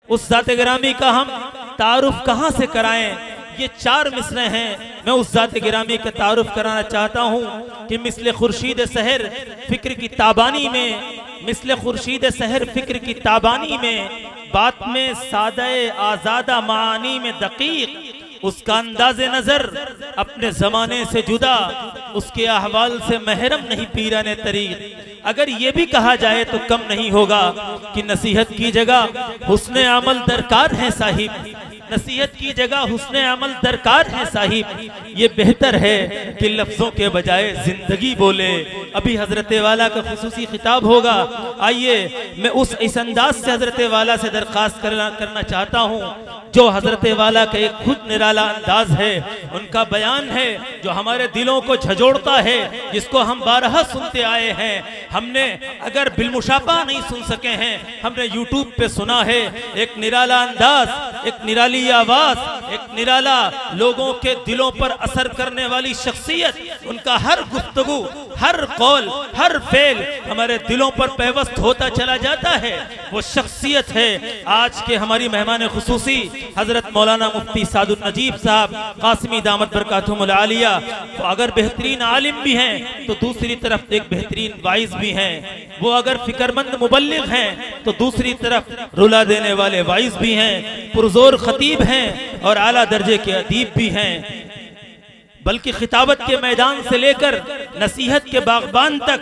उस ज़ात गिरामी का हम तारुफ कहाँ से कराएं। ये 4 मिसरे हैं। मैं उस ज़ात गिरामी का तारुफ कराना चाहता हूँ कि मिसले खुर्शीद सहर फिक्र की ताबानी में, मिसले खुर्शीद सहर फिक्र की ताबानी में, बात में सादे आज़ादा मानी में दकीक, उसका अंदाज़े नज़र अपने ज़माने से जुदा, उसके अहवाल से महरम नहीं पीराने तरीक़। अगर ये भी कहा जाए तो कम नहीं होगा कि नसीहत की जगह हुस्ने अमल दरकार है साहिब, नसीहत की जगह हुस्ने अमल दरकार है साहिब। ये बेहतर है कि लफ्ज़ों के बजाय जिंदगी बोले। अभी हजरत वाला का खुसूसी खिताब होगा। आइए मैं इस अंदाज से हजरत वाला से दरख्वास्त करना चाहता हूँ जो हजरत वाला का एक खुद निराला अंदाज है, उनका बयान है जो हमारे दिलों को झंझोड़ता है, जिसको हम बारहा सुनते आए हैं। हमने अगर बिलमुशाफा नहीं सुन सके हैं, हमने यूट्यूब पे सुना है। एक निराला अंदाज, एक निराली आवाज, एक निराला लोगों के दिलों पर असर करने वाली शख्सियत, उनका हर गुफ्तगू, हर कौल, हर फेल हमारे दिलों पर पैवस्त होता चला जाता है। वो शख्सियत है आज के हमारी मेहमान खुसूसी हजरत मौलाना मुफ्ती सादुल नजीब साहब कासिमी दामत बरकातुहुल आलिया। तो अगर बेहतरीन आलिम भी हैं तो दूसरी तरफ एक बेहतरीन वाइज भी हैं। वो अगर फिक्रमंद मुबल्लिग हैं तो दूसरी तरफ रुला देने वाले वाइज भी हैं, पुरजोर खतीब हैं और आला दर्जे के अदीब भी हैं। बल्कि खिताबत के मैदान से लेकर नसीहत के बागबान तक,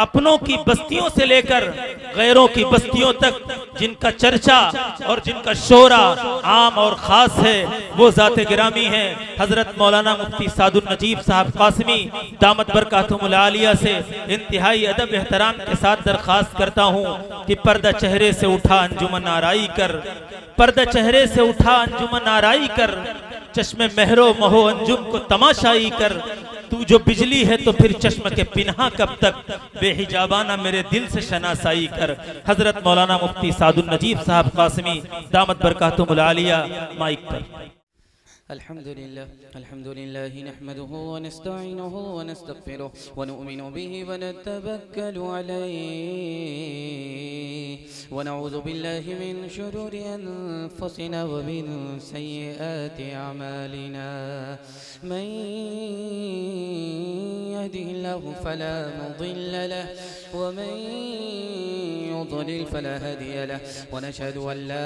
अपनों की बस्तियों से लेकर गैरों की बस्तियों तक जिनका चर्चा और जिनका शोरा आम और खास है, वो ज़ात गिरामी है हजरत मौलाना मुफ्ती सादुल नजीब साहब कासिमी दामत बरकातुहुल आलिया से इंतहाई अदब एहतराम के साथ दरख्वास्त करता हूँ कि पर्दा चेहरे से उठा अंजुमन आराई कर, पर्दा चेहरे से उठा अंजुमन आराई कर, चश्मे महरो महो अंजुम को तमाशाई कर। तू जो बिजली है तो फिर चश्म के पिन्हा कब तक, बेहिजाबाना मेरे दिल से शनासाई कर। हजरत मौलाना मुफ्ती सादुल नजीब साहब कासिमी दामत बरकातुहुल आलिया माइक पर। अल्हम्दुलिल्लाह नहमदुहु व नस्तईनुहु व नस्तगफिरुहु व नु'मिनु बिही व नतवक्कलु अलैहि व नऊज़ु बिल्लाहि मिन शुरूरि अनफुसिना व मिन सय्यिआति अमालिना। मन यहदिहिल्लाहु फला मुदिल्ल लहु व मन युद्लिल फला हादिय लहु व नशहदु अन ला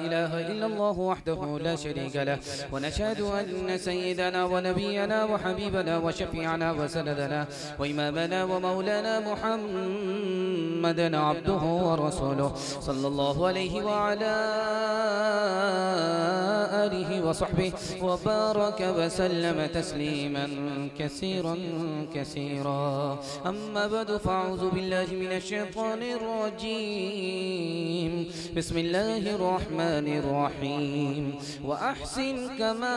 इलाहा इल्लल्लाहु वहदहु ला शरीका लहु व नशहदु अन्न सय्यदना व नबियना व हबीबना व शफीअना व सनदना व इमामना व मौलाना मुहम्मदन अब्दुहु व रसूलुहु सल्लल्लाहु अलैहि व अला आलिहि व सहबिहि व बारक व सल्लम तस्लीमन कसीरन कसीरा। अम्मा बअद फअऊज़ु बिल्लाहि मिनश शैतानिर रजीम। बिस्मिल्लाहिर रहमानिर रहीम। व अहसिन कमा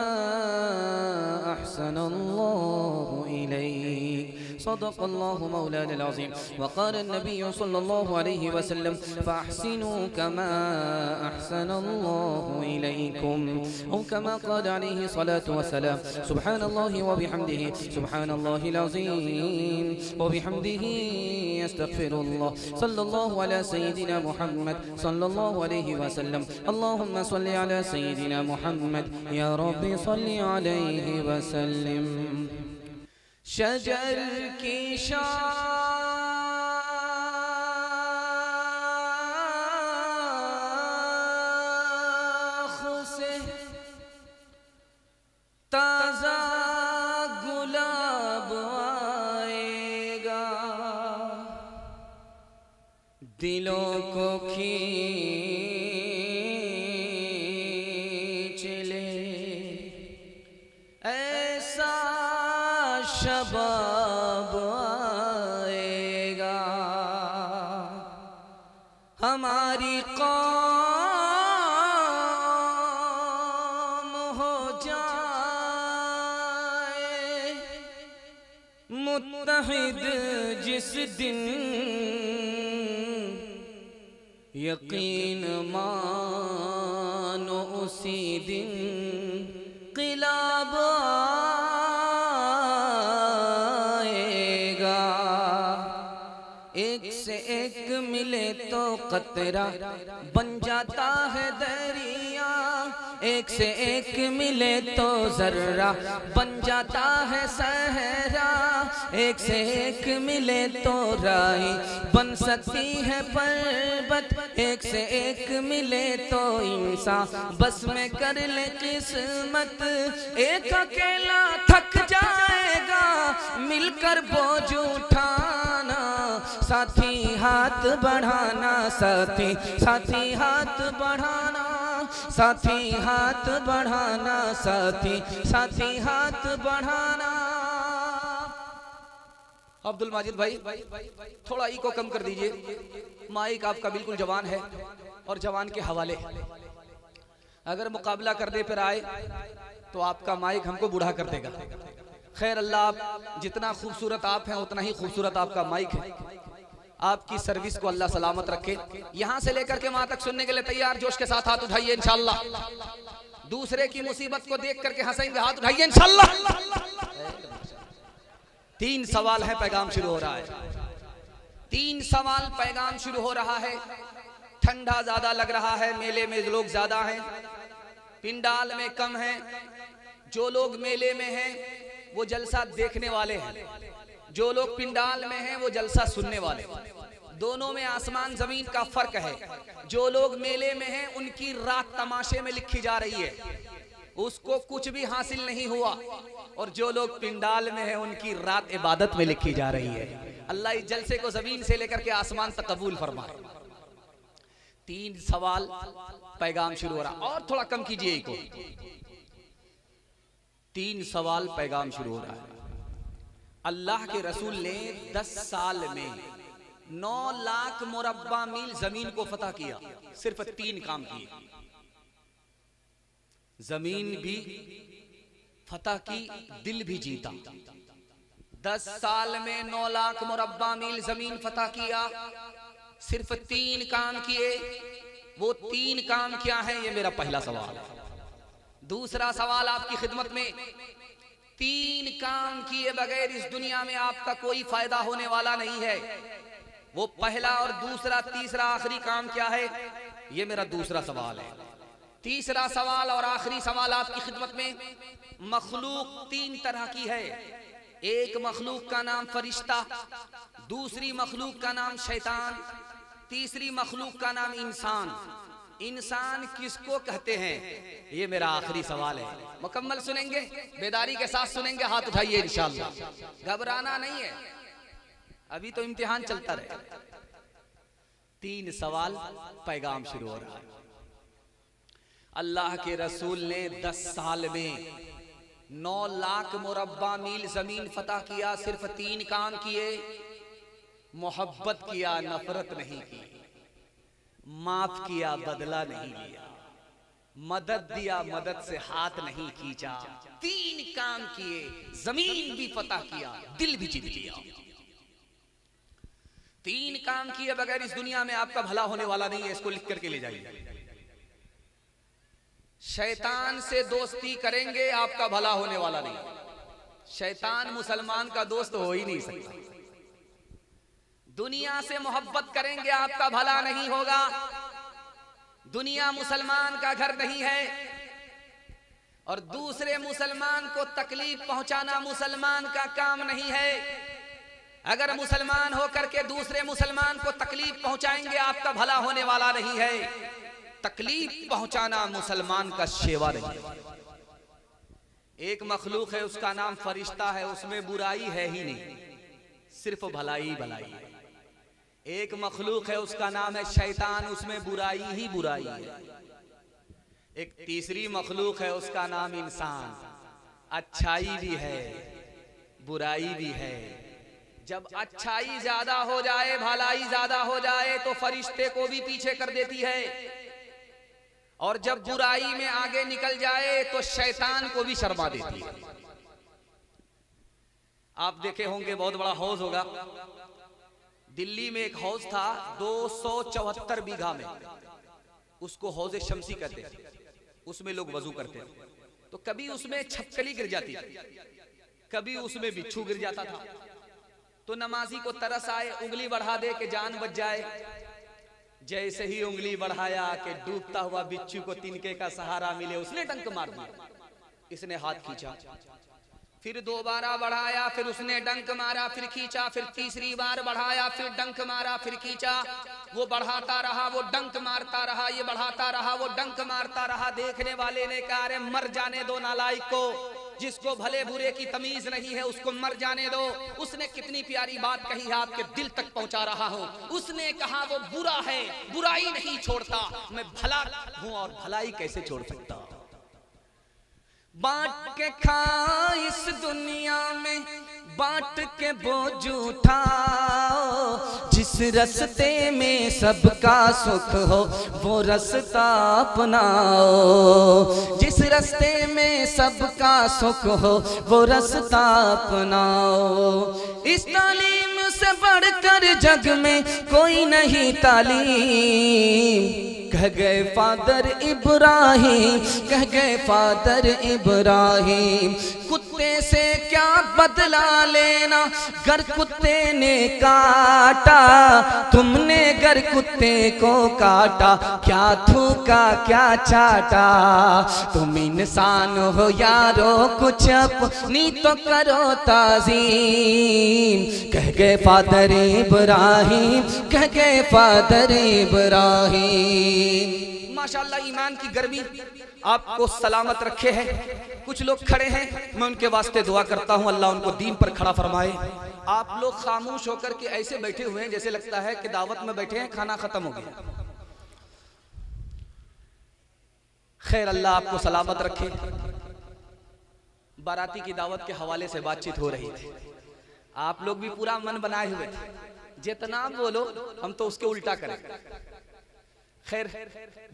अहसनल्लाहु इलैक। सदक़ल्लाहु मौलाना अज़ीम। व क़ाल नबी सल्लल्लाहु अलैहि वसल्लम फ़अहसिनु कमा अहसनल्लाहु इलैकुम औ कमा क़ाल अलैहि सलातु व सलाम। सुब्हानल्लाहि व बिहम्दिहि सुब्हानल्लाहिल अज़ीम व बिहम्दिहि अस्तग़फिरुल्लाह। सल्लल्लाहु अला सय्यिदिना मुहम्मद सल्लल्लाहु अलैहि वसल्लम। अल्लाहुम्मा सल्लि अला सय्यिदिना मुहम्मद या रब्बि सल्लि अलैहि वसल्लिम। शजर की शाख से ताज़ा गुलाब आएगा, दिलों को खींच ले ऐसा शबाब आएगा। हमारी कौम हो जाए मुत्तहिद जिस दिन, यकीन मानो उसी दिन क़िलाब आएगा। एक से एक मिले तो कतरा बन जाता है दरिया, एक से एक मिले तो जर्रा बन जाता है सहरा, एक से एक मिले तो राही बन सकती है पर्वत, एक से एक मिले तो इंसान बस में कर ले किस्मत। एक अकेला थक जाएगा मिलकर बोझ उठाना, साथी हाथ बढ़ाना, साथी साथी हाथ बढ़ाना, साथी हाथ बढ़ाना, साथी साथी हाथ बढ़ाना। अब्दुल माजिद भाई थोड़ा ई को कम कर दीजिए, माइक आपका बिल्कुल जवान है और जवान के हवाले। अगर मुकाबला करने पर आए तो आपका माइक हमको बूढ़ा कर देगा। खैर अल्लाह, आप जितना खूबसूरत आप हैं उतना ही खूबसूरत आपका माइक है। आपकी सर्विस को अल्लाह सलामत रखे। यहां से लेकर के वहां तक सुनने के लिए तैयार, जोश के साथ हाथ उठाइए इंशाअल्लाह। दूसरे की मुसीबत को देख करके हंसेंगे, हाथ उठाइए इंशाअल्लाह। 3 सवाल है, पैगाम शुरू हो रहा है। 3 सवाल पैगाम शुरू हो रहा है। ठंडा ज्यादा लग रहा है, मेले में लोग ज्यादा हैं, पिंडाल में कम हैं। जो लोग मेले में हैं वो जलसा देखने वाले हैं, जो लोग पिंडाल में हैं वो जलसा सुनने वाले। दोनों में आसमान जमीन का फर्क है। जो लोग मेले में हैं उनकी रात तमाशे में लिखी जा रही है, उसको कुछ भी हासिल नहीं हुआ, और जो लोग पिंडाल में हैं उनकी रात इबादत में लिखी जा रही है। अल्लाह इस जलसे को जमीन से लेकर के आसमान तक कबूल फरमाए। 3 सवाल पैगाम शुरू हो रहा, और थोड़ा कम कीजिए को। 3 सवाल पैगाम शुरू हो रहा है। अल्लाह के रसूल ने 10 साल में 9 लाख मुरब्बा मील जमीन को फतह किया। सिर्फ 3 काम किए, जमीन भी फतह की, दिल भी जीता। 10 साल में 9 लाख मुरब्बा मील जमीन फतह किया, सिर्फ 3 काम किए। वो 3 काम क्या है, ये मेरा पहला सवाल है। दूसरा सवाल आपकी खिदमत में, 3 काम किए बगैर इस दुनिया में आपका कोई फायदा होने वाला नहीं है। वो पहला और दूसरा, तीसरा आखिरी काम क्या है, ये मेरा दूसरा सवाल है। तीसरा सवाल और आखिरी सवाल आपकी खिदमत में। मखलूक 3 तरह की है। एक मखलूक का नाम फरिश्ता, दूसरी मखलूक का नाम शैतान, तीसरी मखलूक का नाम इंसान। इंसान किसको कहते हैं, ये मेरा आखिरी सवाल है। मुकम्मल सुनेंगे, बेदारी के साथ सुनेंगे, हाथ उठाइए इंशाअल्लाह। घबराना नहीं है, अभी तो इम्तिहान चलता रहे। 3 सवाल पैगाम शुरू हो रहा है। अल्लाह के रसूल ने 10 साल में 9 लाख मुरब्बा मील जमीन फतह किया, सिर्फ 3 काम किए। मोहब्बत किया, नफरत नहीं की। माफ किया, बदला नहीं लिया। मदद दिया, मदद से हाथ नहीं खींचा। 3 काम किए, जमीन भी फतह किया, दिल भी जीत लिया। 3 काम किए बगैर इस दुनिया में आपका भला होने वाला नहीं है। इसको लिख करके ले जाइए। शैतान से दोस्ती करेंगे, आपका भला होने वाला नहीं। शैतान मुसलमान का दोस्त हो ही नहीं सकता। दुनिया से मोहब्बत करेंगे, आपका भला नहीं होगा। दुनिया मुसलमान का घर नहीं है, और दूसरे मुसलमान को तकलीफ पहुंचाना मुसलमान का काम नहीं है। अगर मुसलमान होकर के दूसरे मुसलमान को तकलीफ पहुंचाएंगे, आपका भला होने वाला नहीं है। तकलीफ पहुंचाना मुसलमान का शेवा नहीं है। एक मखलूक है, उसका नाम फरिश्ता है, उसमें बुराई है ही नहीं, सिर्फ भलाई भलाई है। एक मखलूक है, उसका नाम है शैतान, उसमें बुराई ही बुराई है। एक तीसरी मखलूक है, उसका नाम इंसान, अच्छाई भी है बुराई भी है। जब अच्छाई ज्यादा हो जाए, भलाई ज्यादा हो जाए, तो फरिश्ते को भी पीछे कर देती है, और जब बुराई में आगे निकल जाए तो शैतान को भी शर्मा देती है। आप देखे होंगे, बहुत बड़ा हौज होगा। दिल्ली में एक हौज था 274 बीघा में, उसको हौज शमसी कहते थे। उसमें लोग वजू करते थे, तो कभी उसमें छपकली गिर जाती थी, कभी उसमें बिच्छू गिर जाता था, तो नमाजी को तरस आए, उंगली बढ़ा दे के जान बच जाए। जैसे ही उंगली बढ़ाया कि डूबता हुआ बिच्छू को तिनके का सहारा मिले, उसने डंक मार दिया। इसने हाथ खींचा, फिर दोबारा बढ़ाया, फिर उसने डंक मारा, फिर खींचा, फिर तीसरी बार बढ़ाया, फिर डंक मारा, फिर खींचा। वो बढ़ाता रहा, वो डंक मारता रहा, ये बढ़ाता रहा, वो डंक मारता रहा। देखने वाले ने कहा, अरे मर जाने दो नालायक को, जिसको भले बुरे की तमीज नहीं है उसको मर जाने दो। उसने कितनी प्यारी बात कही है, आपके दिल तक पहुंचा रहा हूं। उसने कहा वो बुरा है, बुराई नहीं छोड़ता, मैं भला हूं और भलाई कैसे छोड़ सकता। बांट के खा इस दुनिया में, बांट के बोझ उठाओ। जिस रास्ते में सबका सुख हो वो रास्ता अपनाओ। जिस रास्ते में सबका सुख हो वो रास्ता अपनाओ। इस तालीम से बढ़कर जग में कोई नहीं तालीम। कह गए फादर इब्राहिम, कह गए फादर इब्राहिम, कुत्ते से क्या बदला लेना, गर कुत्ते ने काटा। तुमने गर कुत्ते को काटा, क्या थूका क्या चाटा। तुम इंसान हो यारो, कुछ अपनी तो करो ताज़ीम। कह गए फादर इब्राहिम, कह गए फादर इब्राहिम। माशाअल्लाह ईमान की गर्मी आपको सलामत रखे है। कुछ लोग खड़े हैं, मैं उनके वास्ते दुआ करता हूं, अल्लाह उनको दीन पर खड़ा फरमाए। आप लोग खामोश होकर के ऐसे बैठे हुए हैं जैसे लगता है कि दावत में बैठे हैं, खाना खत्म हो गया। खैर, अल्लाह आपको सलामत रखे। बाराती की दावत के हवाले से बातचीत हो रही थी, आप लोग भी पूरा मन बनाए हुए थे, जितना बोलो हम तो उसके उल्टा करें। खैर,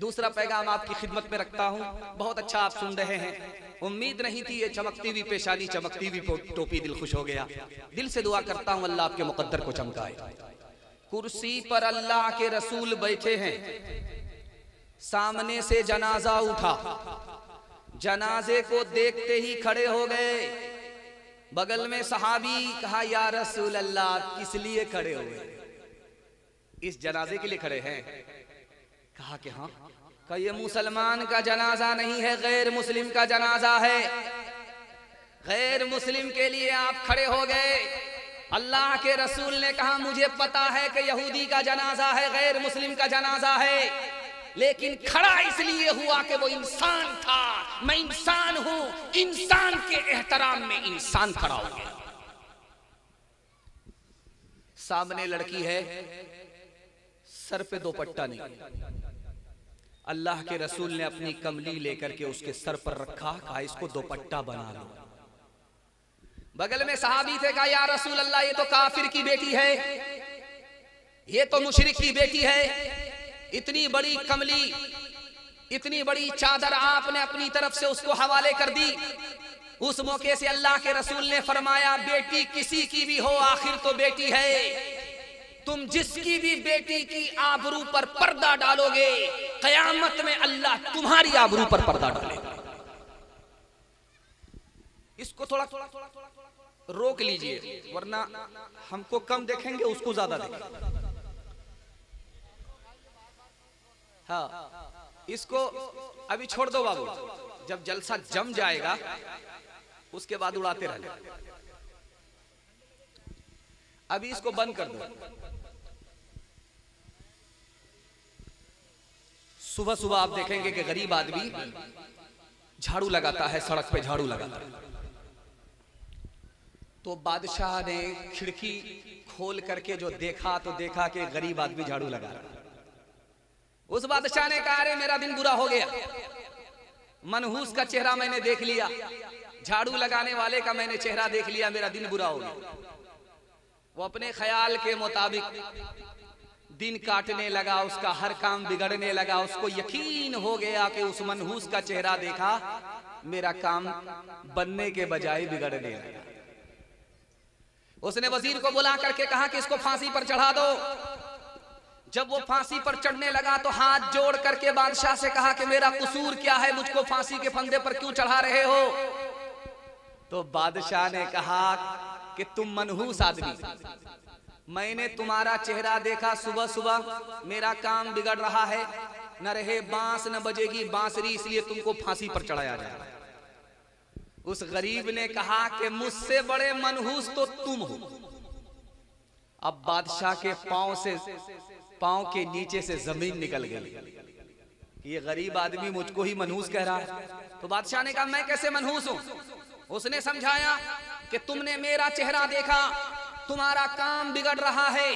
दूसरा पैगाम आपकी खिदमत में रखता हूँ। बहुत अच्छा आप सुन रहे हैं, उम्मीद नहीं थी ये चमकती हुई पेशानी, चमकती हुई टोपी, दिल खुश हो गया। दिल से दुआ करता हूँ अल्लाह आपके मुकद्दर को चमकाए। कुर्सी पर अल्लाह के रसूल बैठे हैं, सामने से जनाजा उठा, जनाजे को देखते ही खड़े हो गए। बगल में सहाबी, कहा या रसूल अल्लाह किस लिए खड़े हो गए? इस जनाजे के लिए खड़े हैं? कहा कि हाँ। कहा ये मुसलमान का जनाजा नहीं है, गैर मुस्लिम का जनाजा है। गैर मुस्लिम के लिए आप खड़े हो गए। अल्लाह के रसूल ने कहा मुझे पता है कि यहूदी का जनाजा है, गैर मुस्लिम का जनाजा है, लेकिन खड़ा इसलिए हुआ कि वो इंसान था, मैं इंसान हूं, इंसान के एहतराम में इंसान खड़ा हो गया। सामने लड़की है, सर पे दुपट्टा नहीं। अल्लाह के रसूल ने अपनी कमली लेकर के उसके सर पर रखा, कहा इसको दुपट्टा बना लो। बगल में सहाबी थे, कहा या रसूल अल्लाह ये तो काफिर की बेटी है, ये तो मुशरिक की बेटी है। इतनी बड़ी कमली, इतनी बड़ी चादर आपने अपनी तरफ से उसको हवाले कर दी। उस मौके से अल्लाह के रसूल ने फरमाया बेटी किसी की भी हो, आखिर तो बेटी है। तुम जिसकी भी बेटी की आबरू पर पर्दा डालोगे, कयामत में अल्लाह तुम्हारी आबरू पर पर्दा डालेगा। इसको थोड़ा रोक लीजिए, वरना हमको कम देखेंगे, उसको ज्यादा देखेंगे। हाँ, इसको अभी छोड़ दो बाबू, जब जलसा जम जाएगा उसके बाद उड़ाते रहना। अभी इसको बंद कर दो। सुबह सुबह आप देखेंगे कि गरीब आदमी झाड़ू लगाता है, सड़क पे झाड़ू लगाता है। तो बादशाह ने खिड़की खोल करके जो देखा तो देखा कि गरीब आदमी झाड़ू लगा रहा है। उस बादशाह ने कहा अरे मेरा दिन बुरा हो गया, मनहूस का चेहरा मैंने देख लिया, झाड़ू लगाने वाले का मैंने चेहरा देख लिया, मेरा दिन बुरा हो गया। वो अपने ख्याल के मुताबिक दिन काटने लगा, उसका हर काम बिगड़ने लगा। उसको यकीन हो गया कि उस मनहूस का चेहरा देखा, मेरा काम बनने के बजाय बिगड़ने लगा। उसने वजीर को बुला करके कहा कि इसको फांसी पर चढ़ा दो। जब वो फांसी पर चढ़ने लगा तो हाथ जोड़ करके बादशाह से कहा कि मेरा कसूर क्या है, मुझको फांसी के फंदे पर क्यों चढ़ा रहे हो? तो बादशाह ने कहा कि तुम मनहूस आदमी, मैंने तुम्हारा चेहरा देखा, सुबह सुबह मेरा काम बिगड़ रहा है, न रहे बांस न बजेगी बांसुरी, इसलिए तुमको फांसी पर चढ़ाया जाए। उस गरीब ने कहा कि मुझसे बड़े मनहूस तो तुम हो। अब बादशाह के पांव के नीचे से जमीन निकल गई। ये गरीब आदमी मुझको ही मनहूस कह रहा है। तो बादशाह ने कहा मैं कैसे मनहूस हूं? उसने समझाया कि तुमने मेरा चेहरा देखा, तुम्हारा काम बिगड़ रहा है,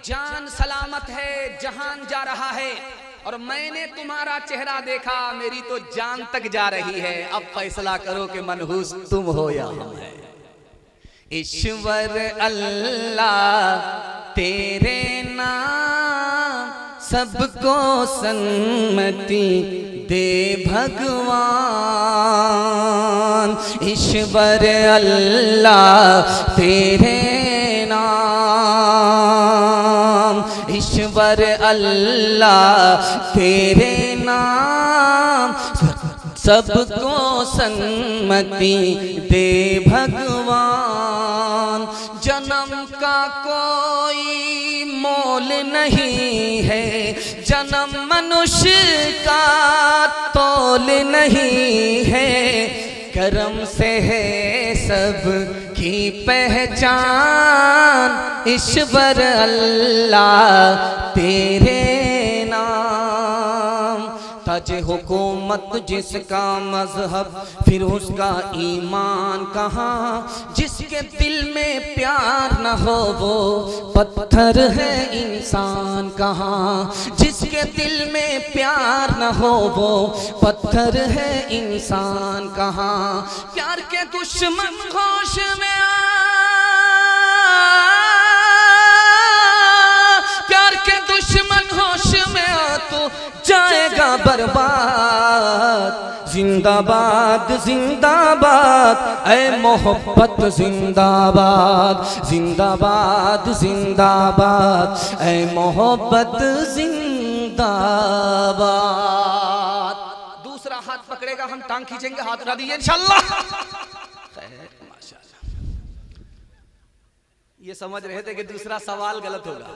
जान सलामत है, जहान जा रहा है, और मैंने तुम्हारा चेहरा देखा, मेरी तो जान तक जा रही है। अब फैसला करो कि मनहूस तुम हो या हम है। ईश्वर अल्लाह तेरे नाम सबको सन्मति दे भगवान। ईश्वर अल्लाह तेरे नाम, ईश्वर अल्लाह तेरे नाम सबको सन्मति दे भगवान। जन्म का कोई मोल नहीं है, जन्म मनुष्य का तोल नहीं है, करम से है सब की पहचान। ईश्वर अल्लाह तेरे नाम। ताजे हुकूमत जिसका मजहब फिर उसका ईमान कहाँ, जिसके दिल में प्यार न हो वो पत्थर है इंसान कहाँ, जिसके दिल में प्यार न हो वो पत्थर है इंसान कहाँ। प्यार के दुश्मन होश में आ, प्यार के दुश्मन होश में आ तो जाएगा बर्बाद। जिंदाबाद जिंदाबाद ऐ मोहब्बत जिंदाबाद, जिंदाबाद जिंदाबाद ऐ मोहब्बत जिंदाबाद। दूसरा हाथ पकड़ेगा, हम टांग खींचेंगे, हाथ उठा दीजिए इंशाल्लाह। माशाल्लाह। ये समझ रहे थे कि दूसरा सवाल गलत होगा,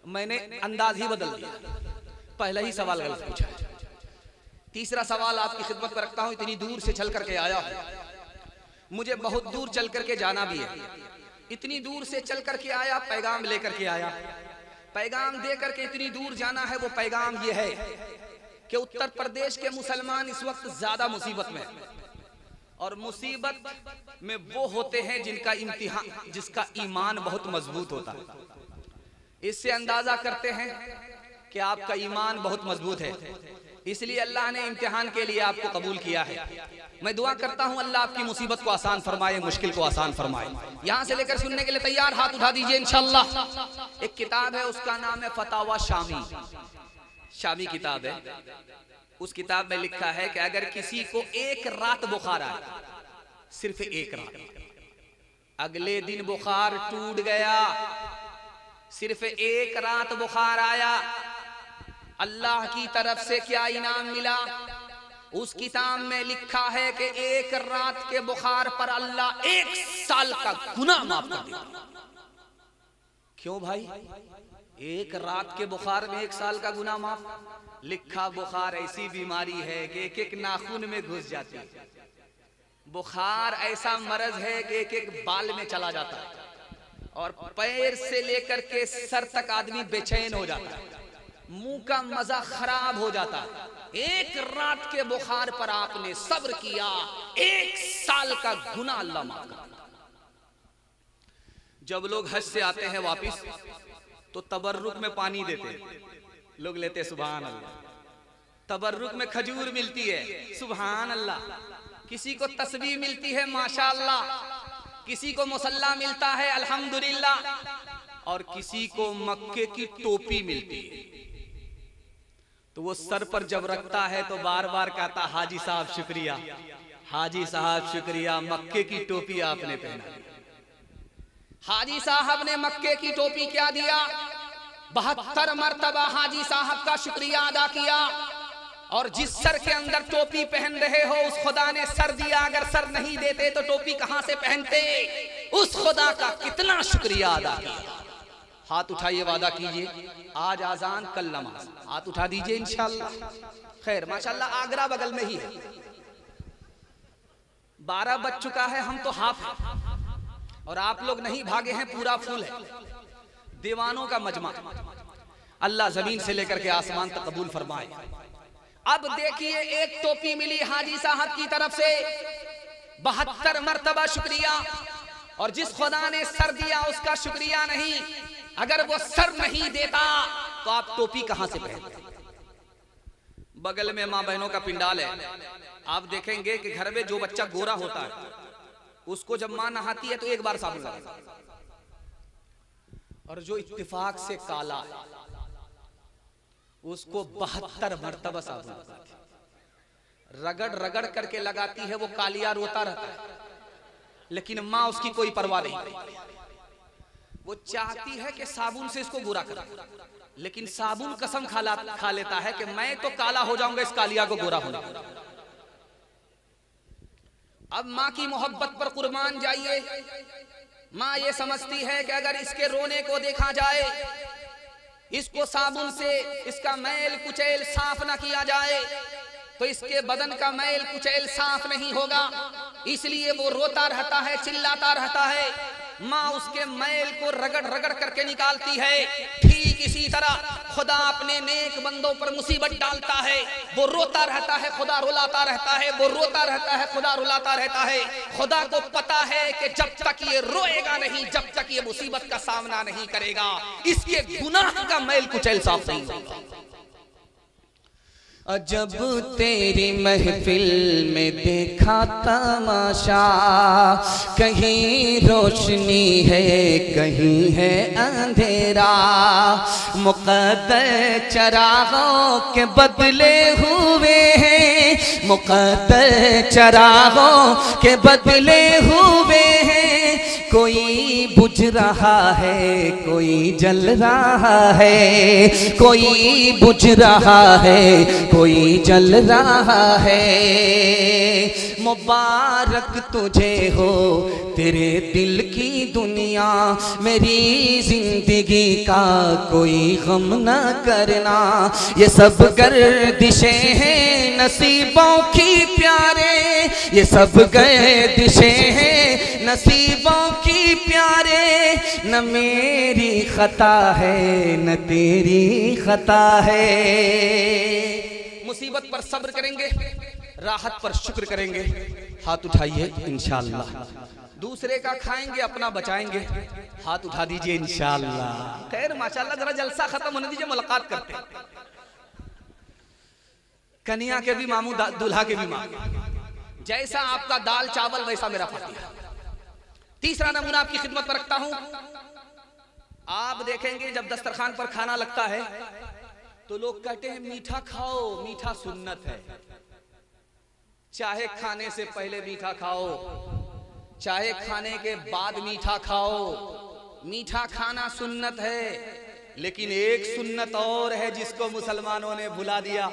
मैंने अंदाज ही बदल दिया, पहला ही सवाल गलत पूछा। तीसरा सवाल आपकी खिदमत में रखता हूं। इतनी दूर से चल करके आया हूं, मुझे बहुत दूर चल करके जाना भी है। इतनी दूर से चल करके आया, पैगाम लेकर के आया, पैगाम दे करके इतनी दूर जाना है। वो पैगाम ये है कि उत्तर प्रदेश के मुसलमान इस वक्त ज्यादा मुसीबत में, और मुसीबत में वो होते हैं जिनका इम्तिहान, जिसका ईमान बहुत मजबूत होता है। इससे अंदाजा करते हैं कि आपका ईमान बहुत मजबूत है, इसलिए अल्लाह ने इम्तिहान के लिए आपको कबूल किया है। मैं दुआ करता हूं अल्लाह आपकी मुसीबत को आसान फरमाए, मुश्किल को आसान फरमाए। यहां से लेकर सुनने के लिए तैयार, हाथ उठा दीजिए इंशाअल्लाह। एक किताब है, उसका नाम है फतावा शामी, शामी किताब है। उस किताब में लिखा है कि अगर किसी को एक रात बुखार आए, सिर्फ एक रात, अगले दिन बुखार टूट गया, सिर्फ एक रात बुखार आया, अल्लाह की तरफ से क्या इनाम मिला? उस किताब में लिखा है कि एक रात के बुखार पर अल्लाह 1 साल का गुनाह माफ कर देगा। क्यों भाई? एक रात के बुखार में 1 साल का गुनाह माफ? लिखा बुखार ऐसी बीमारी है कि एक एक नाखून में घुस जाती है। बुखार ऐसा मरज है कि एक एक बाल में चला जाता है, और पैर से लेकर के सर तक आदमी बेचैन हो जाता है, मुंह का मजा खराब हो जाता है। एक रात के बुखार पर आपने सब्र किया, 1 साल का गुनाह अल्लाह माफ कर देता। जब लोग हज से आते हैं वापिस तो तबर्रुक में पानी देते लोग, लेते सुभान अल्लाह। तबर्रुक में खजूर मिलती है, सुभान अल्लाह। किसी को तस्बीह मिलती है, माशाअल्लाह। किसी को मुसल्ला मिलता है, अल्हम्दुलिल्लाह। और किसी को मक्के की टोपी मिलती है, तो वो सर पर जब रखता है तो बार बार कहता हाजी साहब शुक्रिया, हाजी साहब शुक्रिया, मक्के की टोपी आपने पहना। हाजी साहब ने मक्के की टोपी क्या दिया? 72 मर्तबा हाजी साहब का शुक्रिया अदा किया। और जिस सर के अंदर टोपी पहन रहे हो उस खुदा ने सर दिया, अगर सर नहीं देते तो टोपी कहां से पहनते? उस खुदा का कितना शुक्रिया अदा किया। हाथ उठाइए, वादा कीजिए, आज आजान कल नमाज। हाथ उठा दीजिए इंशाअल्लाह। खैर माशाअल्लाह आगरा बगल में ही है। 12 बज चुका है, हम तो हाफ है और आप लोग नहीं भागे हैं, पूरा फूल है। दीवानों का मजमा, अल्लाह जमीन से लेकर के आसमान तक कबूल फरमाए। अब देखिए, एक टोपी मिली हाजी साहब की तरफ से, 72 मरतबा शुक्रिया। और जिस खुदा ने सर दिया उसका शुक्रिया नहीं। अगर वो सर नहीं देता तो आप टोपी कहां से पहनते? बगल में मां बहनों का पिंडाल है। आप देखेंगे कि घर में जो बच्चा गोरा होता है उसको जब मां नहाती है तो एक बार साबुन लगाता है, और जो इत्तेफाक से काला है उसको 72 मरतबा साबुन लगाती है। रगड़ रगड़ करके लगाती है, वो कालिया रोता रहता है, लेकिन मां उसकी कोई परवाह नहीं। वो चाहती है कि साबुन से इसको गोरा कर, लेकिन साबुन कसम खा लेता है कि मैं तो काला हो जाऊंगा इस कालिया को गोरा होने। अब माँ की मोहब्बत पर कुर्बान जाइए। माँ ये समझती है कि अगर इसके रोने को देखा जाए, इसको साबुन से इसका मैल कुचैल साफ ना किया जाए तो इसके बदन का मैल कुचैल साफ नहीं होगा। इसलिए वो रोता रहता है, चिल्लाता रहता है। माँ उसके मैल को रगड़ रगड़ करके निकालती है। ठीक इसी तरह खुदा अपने नेक बंदों पर मुसीबत डालता है, वो रोता रहता है, खुदा रुलाता रहता है, वो रोता रहता है, खुदा रुलाता रहता है। खुदा को पता है कि जब तक ये रोएगा नहीं, जब तक ये मुसीबत का सामना नहीं करेगा, इसके गुनाह का मैल कुचैल साफ नहीं होगा। जब तेरी महफिल में देखा तमाशा, कहीं रोशनी है कहीं है अंधेरा, मुक़द्दर चरागों के बदले हुए हैं, मुक़द्दर चरागों के बदले हुए हैं। कोई बुझ रहा है कोई जल रहा है, कोई बुझ रहा है कोई जल रहा है। मुबारक तुझे हो तेरे दिल की दुनिया, मेरी जिंदगी का कोई गम न करना। ये सब गर्दिशें हैं नसीबों की प्यारे, ये सब गर्दिशें हैं नसीबों की प्यारे। न मेरी खता है न तेरी खता है। मुसीबत पर सब्र करेंगे, राहत पर शुक्र करेंगे। हाथ उठाइए इंशाअल्लाह। दूसरे का खाएंगे अपना बचाएंगे। हाथ उठा दीजिए इंशाअल्लाह। खैर माशाअल्लाह, जरा जलसा खत्म होने दीजिए, मुलाकात करते हैं। कन्या के भी मामू, दूल्हा के भी मामू। जैसा आपका दाल चावल वैसा मेरा फातिहा। तीसरा नमूना आपकी खिदमत पर रखता हूं। आप देखेंगे जब दस्तरखान पर खाना लगता है तो लोग कहते हैं मीठा खाओ, मीठा सुन्नत है। चाहे खाने से पहले मीठा खाओ, चाहे खाने के बाद मीठा खाओ, मीठा खाना सुन्नत है। लेकिन एक सुन्नत और है जिसको मुसलमानों ने भुला दिया।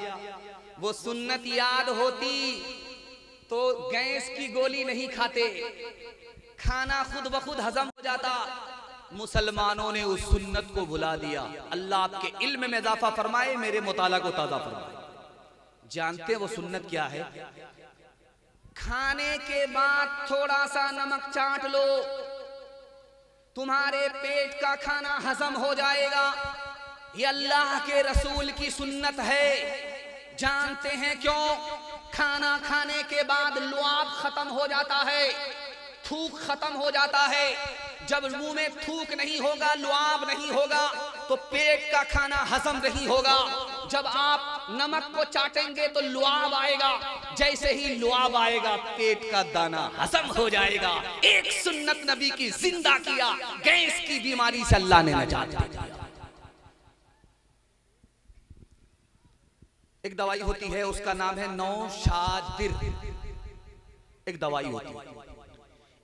वो सुन्नत याद होती तो गैस की गोली नहीं खाते, खाना खुद ब खुद हजम हो जाता। मुसलमानों ने उस सुन्नत को भुला दिया। अल्लाह आपके इल्म में इजाफा फरमाए, मेरे मुताला को ताज़ा फरमाए। जानते वो सुन्नत क्या है? खाने के बाद थोड़ा सा नमक चाट लो, तुम्हारे पेट का खाना हजम हो जाएगा। ये अल्लाह के रसूल की सुन्नत है। जानते हैं क्यों? खाना खाने के बाद लुआब खत्म हो जाता है, थूक खत्म हो जाता है। जब मुंह में थूक नहीं होगा, लुआब नहीं होगा, तो पेट का खाना हजम नहीं होगा। जब आप नमक को चाटेंगे तो लुआब आएगा, जैसे ही लुआब आएगा पेट का दाना हजम हो जाएगा। एक सुन्नत नबी की जिंदा किया, गैस की बीमारी से अल्लाह ने नजात दिया। एक दवाई होती है, उसका नाम है नौशादिर। एक दवाई होती है,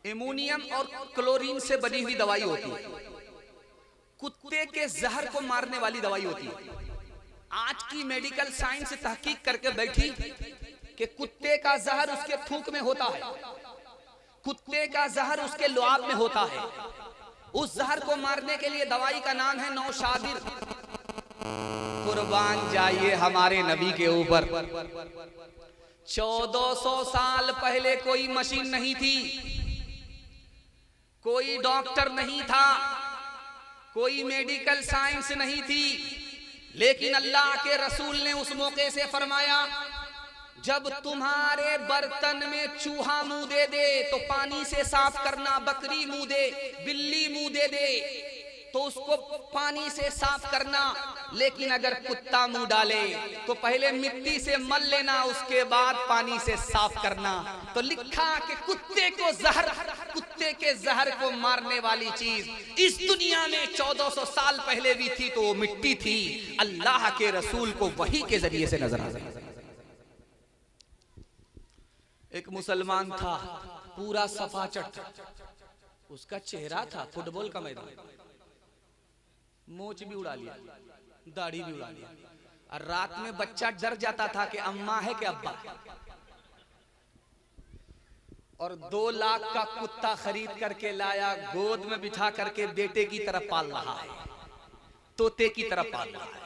एमोनियम और क्लोरीन से बनी हुई दवाई होती है। कुत्ते के जहर को मारने वाली दवाई होती है। आज की मेडिकल साइंस तहकीक करके बैठी कि कुत्ते का जहर उसके थूक में होता है। कुत्ते का जहर उसके लुआब में होता है। उस जहर को मारने के लिए दवाई का नाम है नौशादिर। कुर्बान जाइए हमारे नबी के ऊपर। 1400 साल पहले कोई मशीन नहीं थी, कोई डॉक्टर नहीं था, कोई मेडिकल साइंस नहीं थी, लेकिन अल्लाह के रसूल ने उस मौके से फरमाया, जब तुम्हारे बर्तन में चूहा मुंह दे दे तो पानी से साफ करना, बकरी मुंह दे, बिल्ली मुंह दे दे तो उसको पानी से साफ करना, लेकिन अगर कुत्ता मुंह डाले तो पहले मिट्टी से मल लेना, उसके बाद पानी से साफ करना। तो लिखा कि कुत्ते के जहर को मारने वाली चीज इस दुनिया में 1400 साल पहले भी थी, तो वो मिट्टी थी। अल्लाह के रसूल को वही के जरिए से नजर आ गई। एक मुसलमान था, पूरा सफाचट, उसका चेहरा था फुटबॉल का मैदान, मोच भी उड़ा लिया, दाढ़ी भी उड़ा लिया, और रात में बच्चा डर जाता था कि अम्मा है कि अब्बा है, और 2 लाख का कुत्ता खरीद करके लाया, गोद में बिठा करके बेटे की तरफ पाल रहा है, तोते की तरफ पाल रहा है।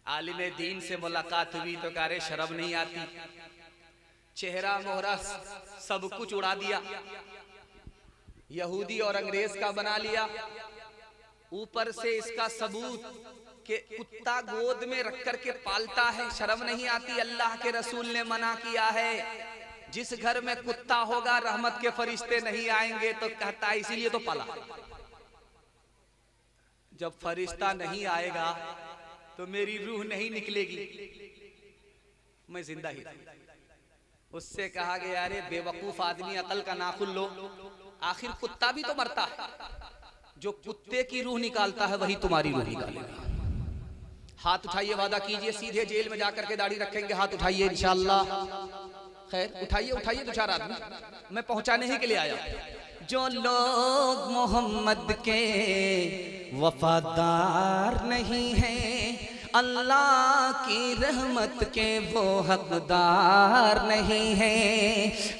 आलिम दीन से मुलाकात हुई तो कह रहे शर्म नहीं आती, चेहरा मोहरा सब कुछ उड़ा दिया, यहूदी और अंग्रेज का बना लिया, ऊपर से इसका सबूत कि कुत्ता गोद में रख करके पालता है, शर्म नहीं आती। अल्लाह के रसूल ने मना किया है, जिस घर में कुत्ता होगा रहमत के फरिश्ते नहीं आएंगे, तो कहता है इसीलिए तो पाला। जब फरिश्ता नहीं आएगा तो मेरी रूह नहीं निकलेगी, मैं जिंदा ही। उससे कहा गया अरे बेवकूफ आदमी, अकल का नाखुन लो, आखिर कुत्ता भी तो मरता है, जो कुत्ते की रूह निकालता है वही तुम्हारी रूह निकालेगा। हाथ उठाइए, वादा कीजिए सीधे जेल में जाकर के दाढ़ी रखेंगे, हाथ उठाइए इंशाअल्लाह। खैर उठाइए उठाइए, 2-4 आदमी, मैं पहुंचाने ही के लिए आया। जो लोग मोहम्मद के वफादार नहीं हैं, अल्लाह की रहमत के वो हकदार नहीं है।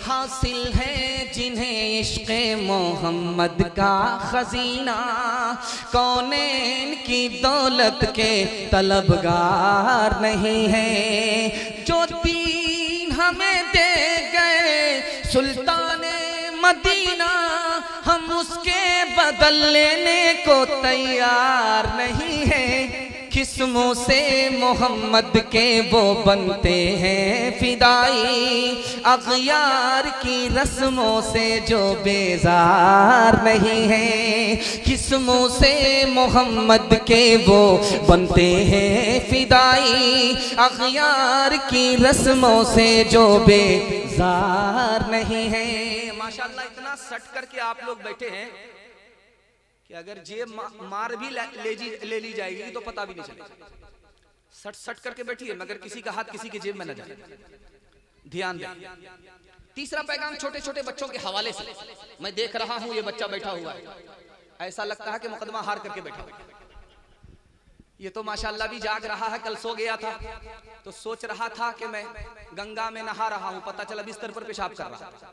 हासिल है जिन्हें इश्क़े मोहम्मद का खजीना, कौनैन की दौलत के तलबगार नहीं है। जो दीन हमें दे गए सुल्तान मदीना, हम उसके बदल लेने को तैयार नहीं है। किस्मों से मोहम्मद के वो बनते हैं फिदाई, अग़यार की रस्मों से जो बेजार नहीं है। किस्मों से मोहम्मद के वो बनते हैं फिदाई, अग़यार की रस्मों से जो बेजार नहीं है। माशाअल्लाह, इतना सट करके आप लोग बैठे हैं कि अगर जेब मार भी ले ली जाएगी तो पता भी नहीं चलेगा। सट करके बैठी है, मगर किसी का हाथ किसी के जेब में न जाए, ध्यान दें। तीसरा पैगाम छोटे छोटे बच्चों के हवाले से। मैं देख रहा हूं ये बच्चा बैठा हुआ है, ऐसा लगता है कि मुकदमा हार करके बैठा हुआ है। ये तो माशाअल्लाह भी जाग रहा है, कल सो गया था तो सोच रहा था कि मैं गंगा में नहा रहा हूं, पता चला बिस्तर पर पेशाब कर रहा था।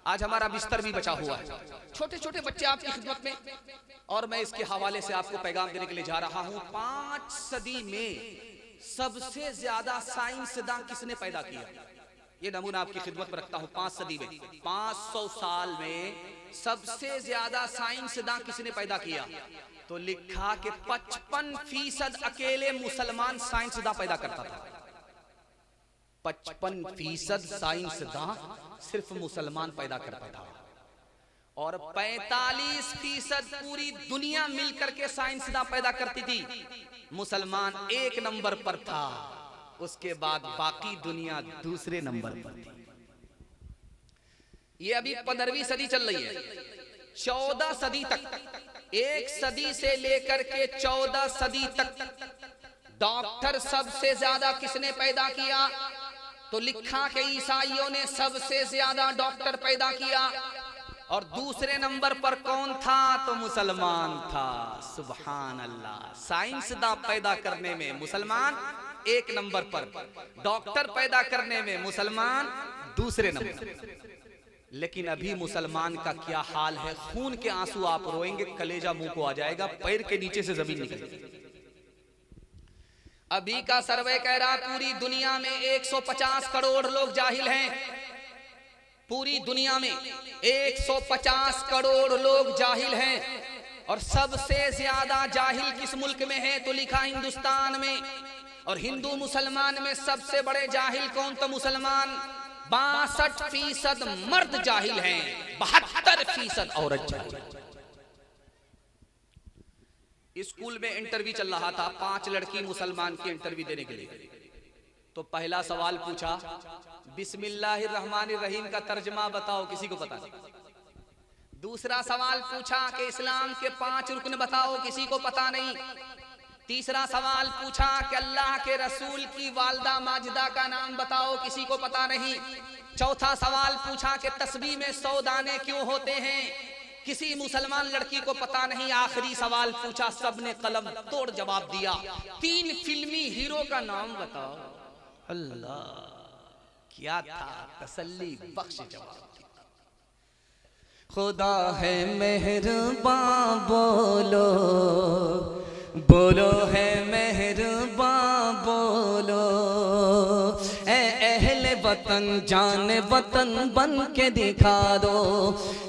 आज हमारा बिस्तर भी बचा हुआ है। छोटे छोटे बच्चे आपकी खिदमत में, और मैं इसके हवाले से आपको पैगाम देने के लिए जा रहा हूं। 5 सदी में सबसे ज्यादा साइंसदान किसने पैदा किया, ये नमूना आपकी खिदमत में रखता हूं। 5 सदी में, 500 साल में सबसे ज्यादा साइंसदान किसने पैदा किया, तो लिखा कि 55% अकेले मुसलमान साइंसदान पैदा करता था। 55% साइंसदान सिर्फ मुसलमान पैदा करता था, और 45% पूरी दुनिया मिलकर के साइंसदान पैदा करती थी। मुसलमान 1 नंबर पर था, उसके बाद बाकी दुनिया दूसरे नंबर पर थी। ये अभी 15वीं सदी चल रही है। 14 सदी तक, 1 सदी से लेकर के 14 सदी तक डॉक्टर सबसे ज्यादा किसने पैदा किया, तो लिखा कि ईसाइयों ने सबसे ज्यादा डॉक्टर पैदा किया, और दूसरे नंबर पर कौन था, तो मुसलमान था। सुभान अल्लाह। साइंसदान पैदा करने में मुसलमान 1 नंबर पर, डॉक्टर पैदा करने में मुसलमान दूसरे नंबर। लेकिन अभी मुसलमान का क्या हाल है, खून के आंसू आप रोएंगे, कलेजा मुंह को आ जाएगा, पैर के नीचे से जमीन निकलेगी। अभी का सर्वे कह रहा पूरी दुनिया में 150 करोड़ लोग जाहिल हैं। पूरी दुनिया में 150 करोड़ लोग जाहिल हैं, और सबसे ज्यादा जाहिल किस मुल्क में है तो लिखा हिंदुस्तान में। और हिंदू मुसलमान में सबसे बड़े जाहिल कौन? तो मुसलमान। 62% मर्द जाहिल हैं, 72% औरत जाहिल। स्कूल में इंटरव्यू चल रहा था, 5 लड़की मुसलमान की इंटरव्यू देने के लिए। तो पहला सवाल पूछा, बिस्मिल्लाहिर्रहमानिर्रहीम का तर्जमा बताओ, किसी को पता नहीं। दूसरा सवाल पूछा कि इस्लाम के 5 रुकन बताओ, किसी को पता नहीं। तीसरा सवाल पूछा कि अल्लाह के रसूल की वालदा माजिदा का नाम बताओ, किसी को पता नहीं। चौथा सवाल पूछा कि तस्बीह में 100 दाने क्यों होते हैं, किसी मुसलमान लड़की को पता नहीं। आखिरी सवाल पूछा, सबने कलम तोड़ जवाब दिया, 3 फिल्मी हीरो का नाम बताओ। अल्लाह, क्या था तसल्ली बख्श जवाब। खुदा है मेहरबान, बोलो बोलो है मेहरबान, बोलो ए अहले वतन, जान वतन बन के दिखा दो।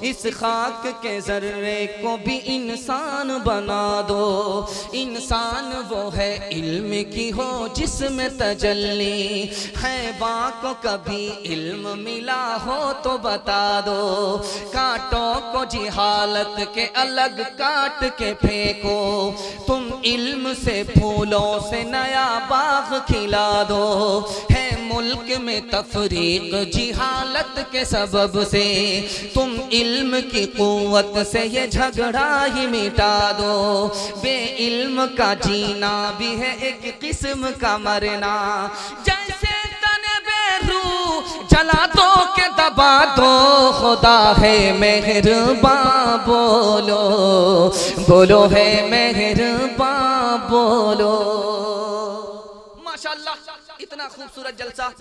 इस खाक के जर्रे को भी इंसान बना दो। इंसान वो है इल्म की हो जिसमें तजल्ली है, को कभी इल्म मिला हो तो बता दो। कांटों को जिहालत के अलग काट के फेंको, तुम इल्म से फूलों से नया बाग खिला दो। है मुल्क में तफरीक जिहालत के सबब से, तुम इल्म की कुव्वत से ये झगड़ा ही मिटा दो। बे इल्म का जीना भी है एक किस्म का मरना, जैसे तने बेरूह जला दो के दबा दो। खुदा है मेहरबान, बोलो बोलो है मेहरबान, बोलो। माशाअल्लाह, इतना खूबसूरत जलसा,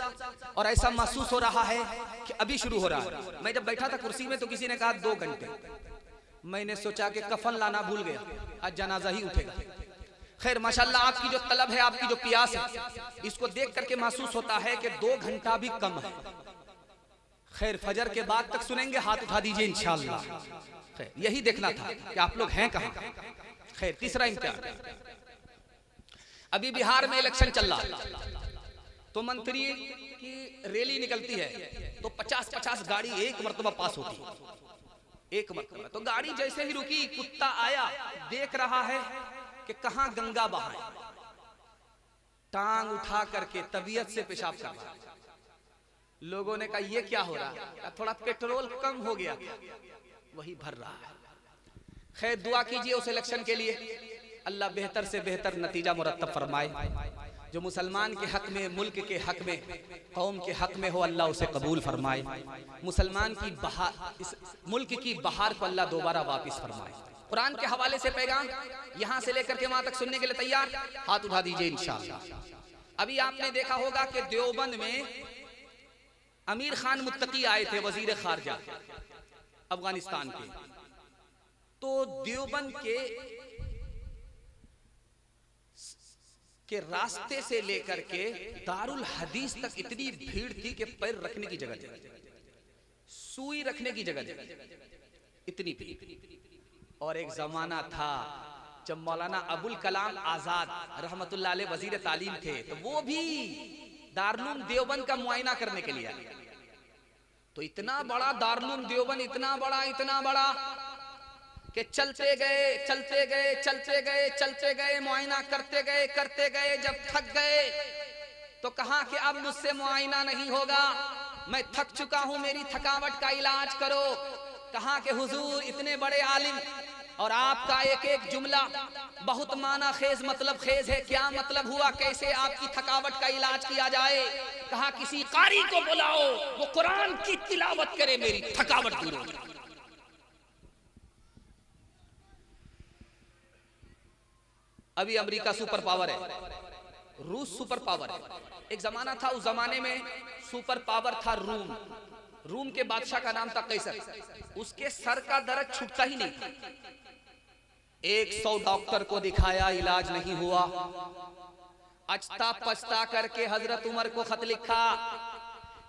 और ऐसा महसूस हो रहा है कि अभी शुरू हो रहा है। मैं जब बैठा था कुर्सी में तो किसी ने कहा 2 घंटे। मैंने सोचा कि कफन लाना भूल गया, आज जनाजा ही उठेगा। खैर माशाअल्लाह, आपकी जो तलब है, आपकी जो प्यास है, इसको देख करके महसूस होता है कि 2 घंटा भी कम है। खैर फजर के बाद तक सुनेंगे, हाथ उठा दीजिए इंशाअल्लाह। खैर यही देखना था कि आप लोग हैं कहां। खैर तीसरा इम्तिहान, अभी बिहार में इलेक्शन चल रहा है, तो मंत्री की रैली निकलती है तो 50-50 गाड़ी एक मर्तबा पास होती है, एक मर्तबा। तो गाड़ी जैसे ही रुकी, कुत्ता आया, देख रहा है कि कहां गंगा बहाए, टांग उठा करके तबीयत से पेशाब कर रहा है। लोगों ने कहा ये क्या हो रहा है? थोड़ा पेट्रोल कम हो गया, वही भर रहा है। खैर दुआ कीजिए उस इलेक्शन के लिए, अल्लाह बेहतर से बेहतर नतीजा मुरत्तब फरमाए। जो मुसलमान के हक में, मुल्क के हक में, कौम के हक में हो, अल्लाह उसे कबूल फरमाए। मुसलमान की बहार, इस मुल्क की बहार को अल्लाह दोबारा वापस फरमाए। कुरान के हवाले से पैगाम यहां से लेकर के वहां तक सुनने के लिए तैयार? हाथ उठा दीजिए इंशाअल्लाह। अभी आपने देखा होगा कि देवबंद में अमीर खान मुत्तकी आए थे, वजीर खारजा अफगानिस्तान के। तो देवबंद के रास्ते से लेकर के दारुल हदीस तक इतनी भीड़ थी कि पैर रखने की जगह नहीं, सुई रखने की जगह नहीं, इतनी भीड़। और एक जमाना था जब मौलाना अबुल कलाम आजाद रहमतुल्लाह अलैह वजीर तालीम थे, तो वो भी दारुल देवबंद का मुआयना करने के लिए आए। तो इतना बड़ा दारुल देवबंद, इतना बड़ा कि चलते गए मुआयना करते गए। जब थक गए तो कहा कि अब मुझसे मुआयना नहीं होगा, मैं थक चुका हूं, मेरी थकावट का इलाज करो। कहा कि हुजूर इतने बड़े आलिम और आपका एक एक जुमला बहुत माना खेज, मतलब खेज है, क्या मतलब हुआ, कैसे आपकी थकावट का इलाज किया जाए? कहा किसी कारी को बुलाओ, वो कुरान की तिलावत करे, मेरी थकावट दूर हो जाए। अभी अमेरिका सुपर पावर है, रूस सुपर पावर है। एक जमाना था, उस जमाने में सुपर पावर था रूम। रूम के बादशाह का नाम था कैसर। उसके सर का दर्द छूटता ही नहीं था। 100 डॉक्टर को दिखाया, इलाज नहीं हुआ। अचता पछता करके हजरत उमर को खत लिखा,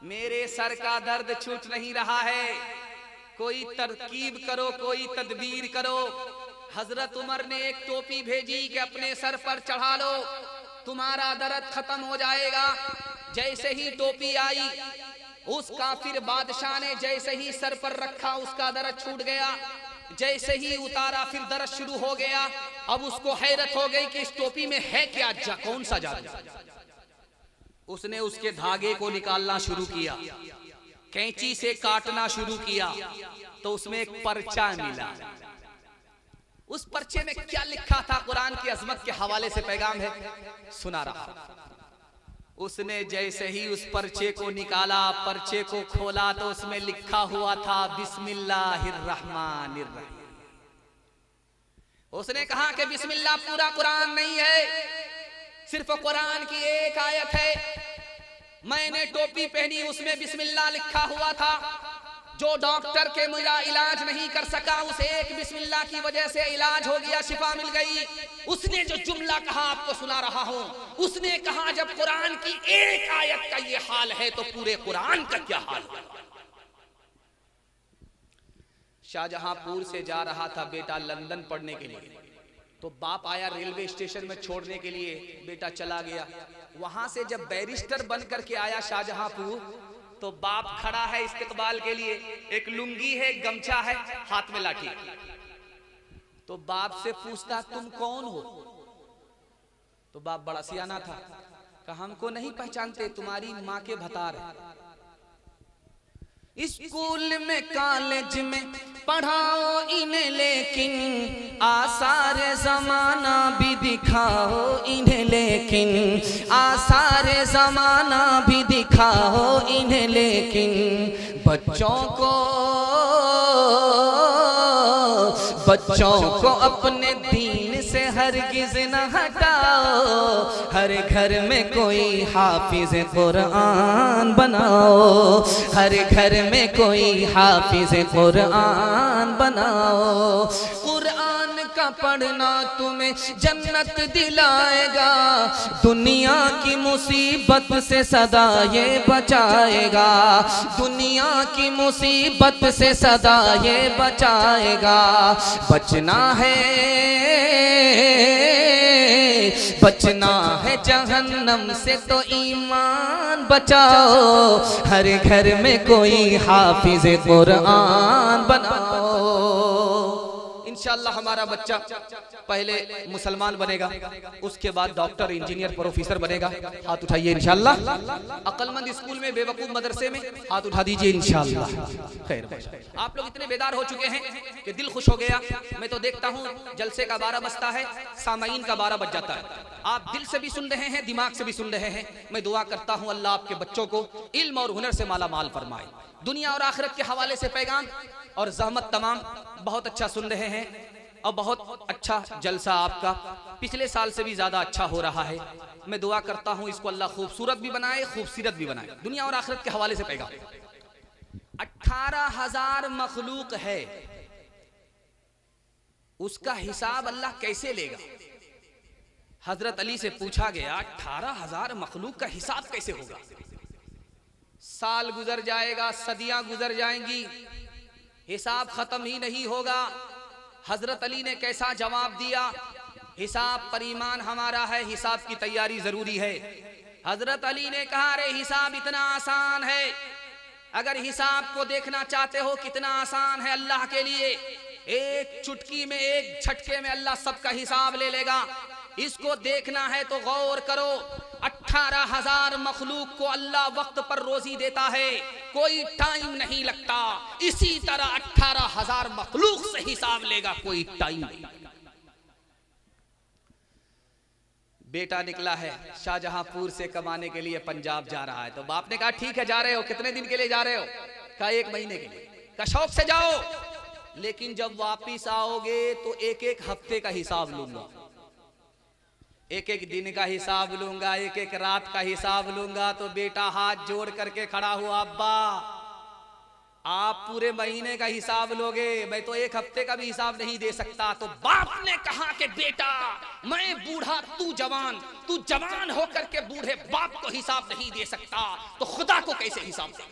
मेरे सर का दर्द छूट नहीं रहा है, कोई तरकीब करो, कोई तदबीर करो। हजरत उमर ने एक टोपी भेजी कि अपने सर पर चढ़ा लो, तुम्हारा दर्द खत्म हो जाएगा। जैसे ही टोपी आई, उस काफिर बादशाह ने जैसे ही सर पर रखा, उसका दर्द छूट गया। जैसे ही उतारा, फिर दर्द शुरू हो गया। अब उसको हैरत हो गई कि इस टोपी में है क्या, कौन सा जादू। उसने उसके धागे को निकालना शुरू किया, कैंची से काटना शुरू किया, तो उसमें एक पर्चा मिला। उस पर्चे में क्या लिखा था, कुरान की अजमत के हवाले से पैगाम है, सुना रहा। उसने जैसे ही उस पर्चे को निकाला, पर्चे को खोला, तो उसमें लिखा हुआ था बिस्मिल्लाहिर्रहमानिर्रहीम। उसने कहा कि बिस्मिल्लाह पूरा कुरान नहीं है, सिर्फ कुरान की एक आयत है। मैंने टोपी पहनी, उसमें बिस्मिल्लाह लिखा हुआ था। जो डॉक्टर के मेरा इलाज नहीं कर सका, उस एक बिस्मिल्लाह की वजह से इलाज हो गया, शिफा मिल गई। उसने जो जुमला कहा आपको सुना रहा हूं, उसने कहा जब कुरान की एक आयत का ये हाल है तो पूरे कुरान का क्या हाल है। शाहजहांपुर से जा रहा था बेटा लंदन पढ़ने के लिए, तो बाप आया रेलवे स्टेशन में छोड़ने के लिए, बेटा चला गया। वहां से जब बैरिस्टर बन करके आया शाहजहांपुर, तो बाप खड़ा है इस्तकबाल के लिए, एक लुंगी है, गमछा है, हाथ में लाठी। तो बाप से पूछता तुम कौन हो? तो बाप बड़ा सियाना था, कहा हमको नहीं पहचानते, तुम्हारी माँ के भतार है। स्कूल में कॉलेज में पढ़ाओ इन्हें, लेकिन आसार जमाना भी दिखाओ इन्हें, लेकिन आसार जमाना भी दिखाओ इन्हें, लेकिन बच्चों को अपने दीन से हरगिज न हटाओ। हर घर में कोई हाफिज कुरान बनाओ, हर घर में कोई हाफिज कुरान बनाओ। कुरान का पढ़ना तुम्हें जन्नत दिलाएगा, दुनिया की मुसीबत से सदा ये बचाएगा, दुनिया की मुसीबत से सदा ये बचाएगा। बचना है जहन्नम से तो ईमान बचाओ, हर घर में कोई हाफिज कुरान बनाओ। इंशाअल्लाह हमारा बच्चा पहले मुसलमान बनेगा, उसके बाद डॉक्टर, इंजीनियर, प्रोफेसर बनेगा। हाथ उठाइए इंशाअल्लाह। अक्लमंद स्कूल में, बेवकूफ मदरसे में, हाथ उठा दीजिए इंशाअल्लाह। खैर, आप लोग इतने बेदार हो चुके हैं कि दिल खुश हो गया। मैं तो देखता हूँ जलसे का 12 बजता है, सामाईन का 12 बज जाता है। आप दिल से भी सुन रहे हैं, दिमाग से भी सुन रहे हैं। मैं दुआ करता हूँ अल्लाह आपके बच्चों को इल्म और हुनर से माला माल फरमाए। दुनिया और आखिरत के हवाले से पैगाम और जहमत तमाम बहुत अच्छा सुन रहे हैं, और बहुत अच्छा जलसा आपका पिछले साल से भी ज्यादा अच्छा हो रहा है। मैं दुआ करता हूँ इसको अल्लाह खूबसूरत भी बनाए, खूबसूरत भी बनाए। दुनिया और आखिरत के हवाले से पैगाम। 18,000 मखलूक है, उसका हिसाब अल्लाह कैसे लेगा? हजरत अली से पूछा गया 18,000 मखलूक का हिसाब कैसे होगा? साल गुजर जाएगा, सदियां गुजर जाएंगी, हिसाब खत्म ही नहीं होगा। हजरत अली ने कैसा जवाब दिया? हिसाब पर ईमान हमारा है, हिसाब की तैयारी जरूरी है। हजरत अली ने कहा अरे हिसाब इतना आसान है, अगर हिसाब को देखना चाहते हो कितना आसान है अल्लाह के लिए, एक चुटकी में, एक झटके में अल्लाह सबका हिसाब ले लेगा। इसको देखना है तो गौर करो। 18,000 मखलूक को अल्लाह वक्त पर रोजी देता है, कोई टाइम नहीं लगता। इसी तरह 18,000 मखलूक से हिसाब लेगा, कोई टाइम नहीं। बेटा निकला है शाहजहांपुर से कमाने के लिए पंजाब जा रहा है, तो बाप ने कहा ठीक है जा रहे हो, कितने दिन के लिए जा रहे हो? कहा 1 महीने के लिए। कहा शौक से जाओ, लेकिन जब वापिस आओगे तो एक एक हफ्ते का हिसाब लूंगा, एक एक दिन का हिसाब लूंगा, एक एक रात का हिसाब लूंगा। तो बेटा हाथ जोड़ करके खड़ा हुआ, अब्बा आप पूरे महीने का हिसाब लोगे, मैं तो एक हफ्ते का भी हिसाब नहीं दे सकता। तो बाप ने कहा कि बेटा मैं बूढ़ा, तू जवान होकर के बूढ़े बाप को हिसाब नहीं दे सकता, तो खुदा को कैसे हिसाब दे।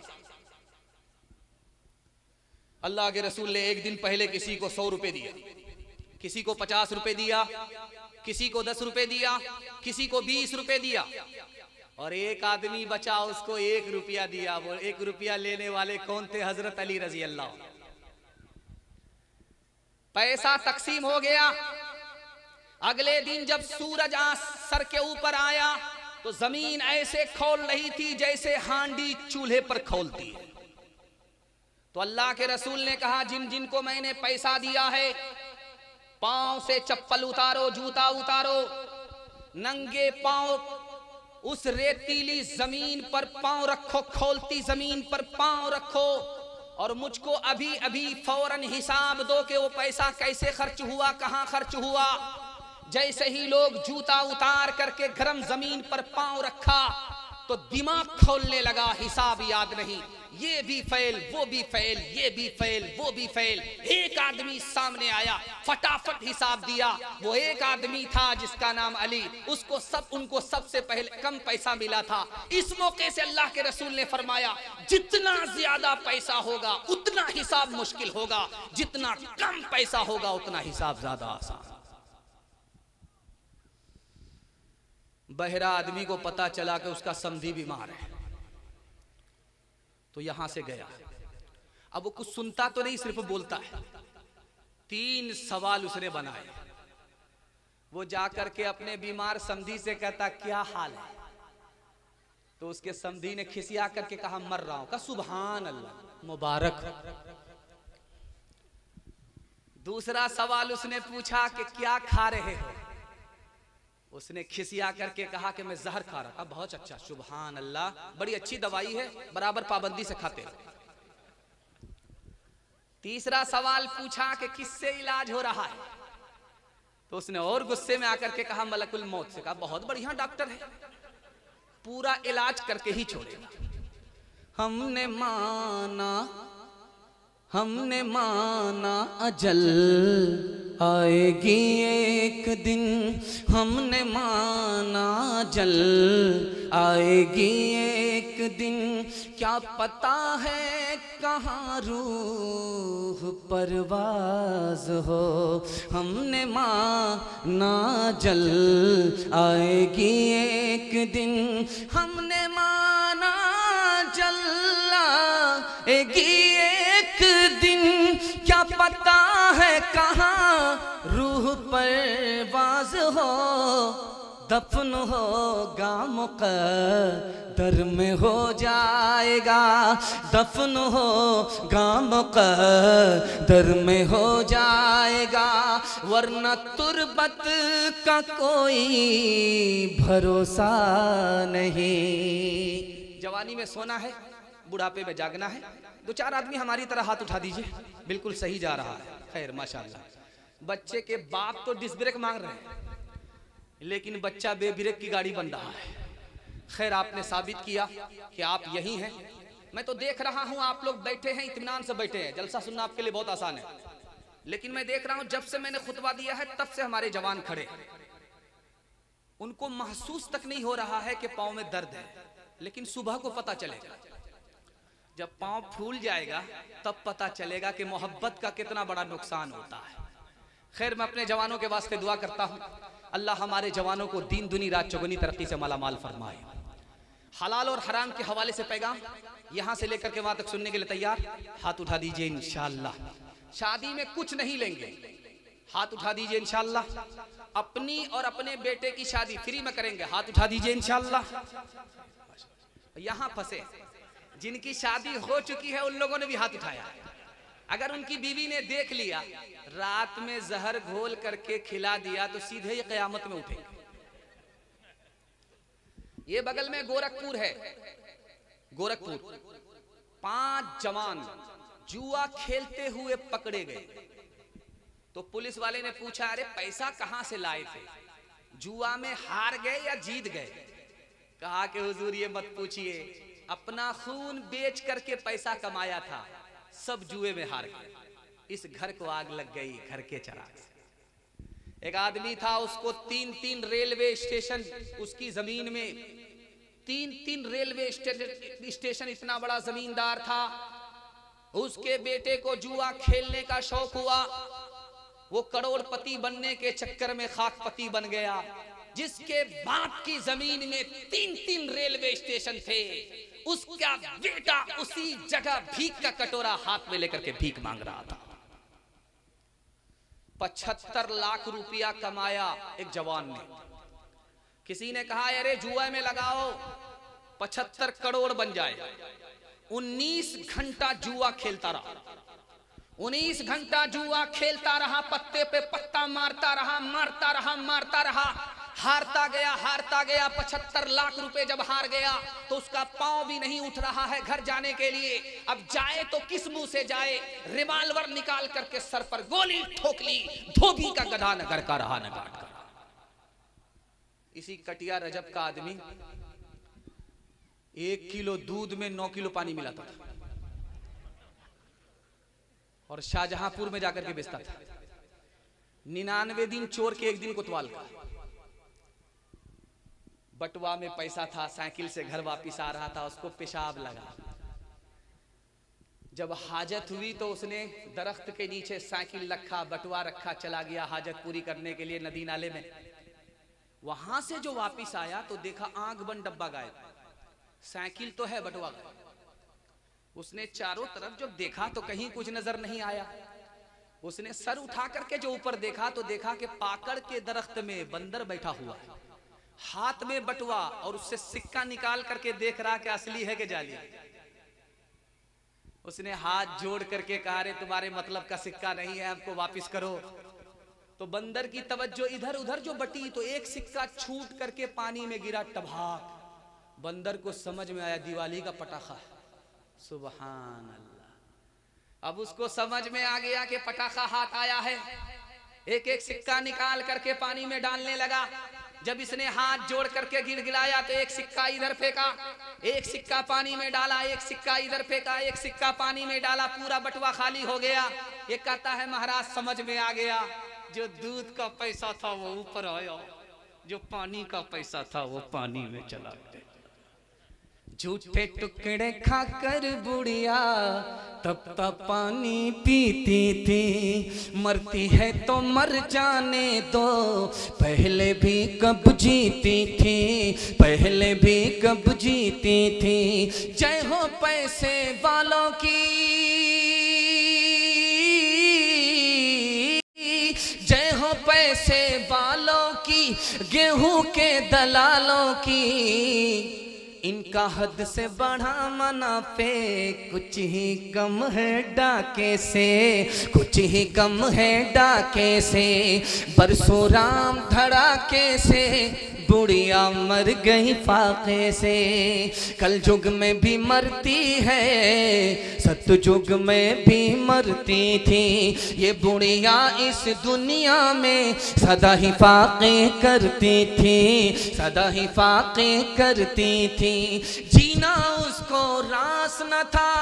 अल्लाह के रसूल ने एक दिन पहले किसी को 100 रुपए दिया, किसी को 50 रुपए दिया, किसी को 10 रुपए दिया, किसी को 20 रुपए दिया, और एक आदमी बचा उसको 1 रुपया दिया। वो 1 रुपया लेने वाले कौन थे? हजरत अली रजी अल्लाह। पैसा तकसीम हो गया। अगले दिन जब सूरज सर के ऊपर आया तो जमीन ऐसे खौल रही थी जैसे हांडी चूल्हे पर खौलती है। तो अल्लाह के रसूल ने कहा जिन जिन को मैंने पैसा दिया है, पांव से चप्पल उतारो, जूता उतारो, नंगे पांव उस रेतीली जमीन पर पांव रखो, खौलती जमीन पर पांव रखो, और मुझको अभी अभी फौरन हिसाब दो कि वो पैसा कैसे खर्च हुआ, कहां खर्च हुआ। जैसे ही लोग जूता उतार करके गर्म जमीन पर पांव रखा तो दिमाग खोलने लगा, हिसाब याद नहीं, ये भी फेल, वो भी फेल, ये भी फेल, वो भी फेल। एक आदमी सामने आया, फटाफट हिसाब दिया। वो एक आदमी था जिसका नाम अली, उनको सबसे पहले कम पैसा मिला था। इस मौके से अल्लाह के रसूल ने फरमाया जितना ज्यादा पैसा होगा उतना हिसाब मुश्किल होगा, जितना कम पैसा होगा उतना हिसाब ज्यादा आसान। बहरा आदमी को पता चला कि उसका समधी बीमार है, तो यहां से गया। अब वो कुछ सुनता तो नहीं, सिर्फ बोलता है। 3 सवाल उसने बनाए। वो जाकर के अपने बीमार समधी से कहता क्या हाल है? तो उसके समधी ने खिसिया करके कहा मर रहा हूं। कहा सुभान अल्लाह, मुबारक। दूसरा सवाल उसने पूछा कि क्या खा रहे हो? उसने खिसिया करके कहा कि मैं जहर खा रहा था। बहुत अच्छा, सुभान अल्लाह, बड़ी अच्छी दवाई है, बराबर पाबंदी से खाते हैं। तीसरा सवाल पूछा कि किससे इलाज हो रहा है? तो उसने और गुस्से में आकर के कहा मलकुल मौत से। कहा बहुत बढ़िया डॉक्टर है, पूरा इलाज करके ही छोड़ेगा। हमने माना अजल आएगी एक दिन, हमने माना जल आएगी एक दिन, क्या पता है कहाँ रूह परवाज हो। हमने माना जल आएगी एक दिन, हमने माना जल आएगी एक दिन, क्या पता है कहाँ रूह परवाज हो। दफन होगा मुक़द्दर में हो जाएगा, दफन होगा मुक़द्दर में हो जाएगा, वरना तुरबत का कोई भरोसा नहीं। जवानी में सोना है, बुढ़ापे में जागना है। 2-4 आदमी हमारी तरह हाथ उठा दीजिए, बिल्कुल सही जा रहा है। खैर माशाल्लाह। बच्चे के बाप तो डिस्क ब्रेक मांग रहे हैं, लेकिन बच्चा बेब्रेक की गाड़ी बन रहा है। खैर आपने साबित किया कि आप यही हैं। मैं तो देख रहा हूं आप लोग बैठे हैं, इत्मीनान से बैठे हैं। जलसा सुनना आपके लिए बहुत आसान है, लेकिन मैं देख रहा हूं जब से मैंने खुतबा दिया है तब से हमारे जवान खड़े हैं। उनको महसूस तक नहीं हो रहा है कि पाँव में दर्द है, लेकिन सुबह को पता चलेगा। जब पाँव फूल जाएगा तब पता चलेगा कि मोहब्बत का कितना बड़ा नुकसान होता है। खैर मैं अपने जवानों के वास्ते दुआ करता हूँ, अल्लाह हमारे जवानों को दीन दुनी रात चौगुनी तरक्की से मालामाल फरमाए। हलाल और हराम के हवाले से पैगाम यहाँ से लेकर के वहाँ तक सुनने के लिए तैयार? हाथ उठा दीजिए इंशाअल्लाह। शादी में कुछ नहीं लेंगे, हाथ उठा दीजिए इंशाअल्लाह। अपनी और अपने बेटे की शादी फ्री में करेंगे, हाथ उठा दीजिए इंशाअल्लाह। यहाँ फंसे जिनकी शादी हो चुकी है उन लोगों ने भी हाथ उठाया। अगर उनकी बीवी ने देख लिया रात में जहर घोल करके खिला दिया तो सीधे ही कयामत में उठेंगे। ये बगल में गोरखपुर है, गोरखपुर 5 जवान जुआ खेलते हुए पकड़े गए। तो पुलिस वाले ने पूछा अरे पैसा कहां से लाए थे, जुआ में हार गए या जीत गए? कहा कि हुजूर ये मत पूछिए, अपना खून बेच करके पैसा कमाया था, सब जुए में हार गए। इस घर को आग लग गई घर के चराग से। एक आदमी था, उसको 3-3 रेलवे स्टेशन, उसकी जमीन में 3-3 रेलवे स्टेशन, इतना बड़ा जमींदार था। उसके बेटे को जुआ खेलने का शौक हुआ, वो करोड़पति बनने के चक्कर में खाकपति बन गया। जिसके बाप की जमीन में 3-3 रेलवे स्टेशन थे, उसका बेटा उसी जगह भीख का कटोरा हाथ में लेकर के भीख मांग रहा था। 75 लाख रुपया कमाया एक जवान ने। किसी ने कहा अरे जुआ में लगाओ 75 करोड़ बन जाए। 19 घंटा जुआ खेलता रहा, 19 घंटा जुआ खेलता रहा, पत्ते पे पत्ता मारता रहा, मारता रहा, मारता रहा, हारता गया, हारता गया। 75 लाख रुपए जब हार गया तो उसका पांव भी नहीं उठ रहा है घर जाने के लिए। अब जाए तो किस मुंह से जाए? रिवाल्वर निकाल करके सर पर गोली ठोक ली। धोबी का गधा न घर का रहा न घाट का। इसी कटिया रजब का आदमी 1 किलो दूध में 9 किलो पानी मिलाता था और शाहजहांपुर में जाकर के बेचता था। 99 दिन चोर के 1 दिन कोतवाल का। बटुआ में पैसा था, साइकिल से घर वापस आ रहा था, उसको पेशाब लगा। जब हाजत हुई तो उसने दरख्त के नीचे साइकिल रखा, बटुआ रखा, चला गया हाजत पूरी करने के लिए नदी नाले में। वहां से जो वापस आया तो देखा आंख बंद डब्बा गायब, साइकिल तो है बटुआ गायब। उसने चारों तरफ जब देखा तो कहीं कुछ नजर नहीं आया। उसने सर उठा करके जो ऊपर देखा तो देखा कि पाकड़ के दरख्त में बंदर बैठा हुआ है, हाथ में बटुआ, और उससे सिक्का निकाल करके देख रहा कि असली है कि जाली। उसने हाथ जोड़ करके कहा रे तुम्हारे मतलब का सिक्का नहीं है, हमको वापस करो। तो बंदर की तवज्जो इधर उधर जो बटी तो एक सिक्का छूट करके पानी में गिरा, टभाक। बंदर को समझ में आया दिवाली का पटाखा। सुभान अल्लाह। अब उसको समझ में आ गया कि पटाखा हाथ आया है। एक एक सिक्का निकाल करके पानी में डालने लगा। जब इसने हाथ जोड़ करके गिड़गिड़ाया तो एक सिक्का इधर फेंका, एक सिक्का पानी में डाला, एक सिक्का इधर फेंका, एक सिक्का पानी में डाला, पूरा बटुआ खाली हो गया। ये कहता है महाराज समझ में आ गया, जो दूध का पैसा था वो ऊपर आया, जो पानी का पैसा था वो पानी में चला गया। झूठे टुकड़े खाकर बुढ़िया तब तक पानी पीती थी, मरती है तो मर जाने दो, पहले भी कब जीती थी, पहले भी कब जीती थी। जय हो पैसे वालों की, जय हो पैसे वालों की, गेहूं के दलालों की। इनका हद से बढ़ा मुनाफे, कुछ ही कम है डाके से, कुछ ही कम है डाके से। बरसों राम धड़ाके से, बुढ़िया मर गई फाके से। कल युग में भी मरती है, सतयुग में भी मरती थी। ये बुढ़िया इस दुनिया में सदा ही फाके करती थी, सदा ही फाके करती थी। जीना उसको रास न था,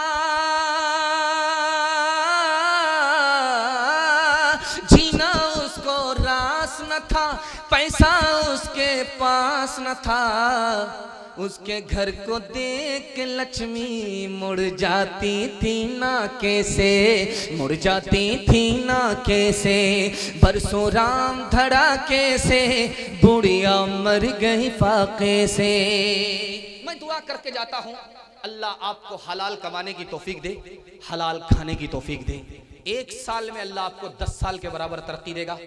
जीना उसको रास न था, पैसा उसके पास न था। उसके घर को देख के लक्ष्मी मुड़ जाती थी ना कैसे, मुड़ जाती थी ना कैसे। बरसों राम धड़ाके से, बुढ़िया मर गई फाके से। मैं दुआ करके जाता हूँ अल्लाह आपको हलाल कमाने की तौफीक दे, हलाल खाने की तौफीक दे। 1 साल में अल्लाह आपको 10 साल के बराबर तरक्की देगा।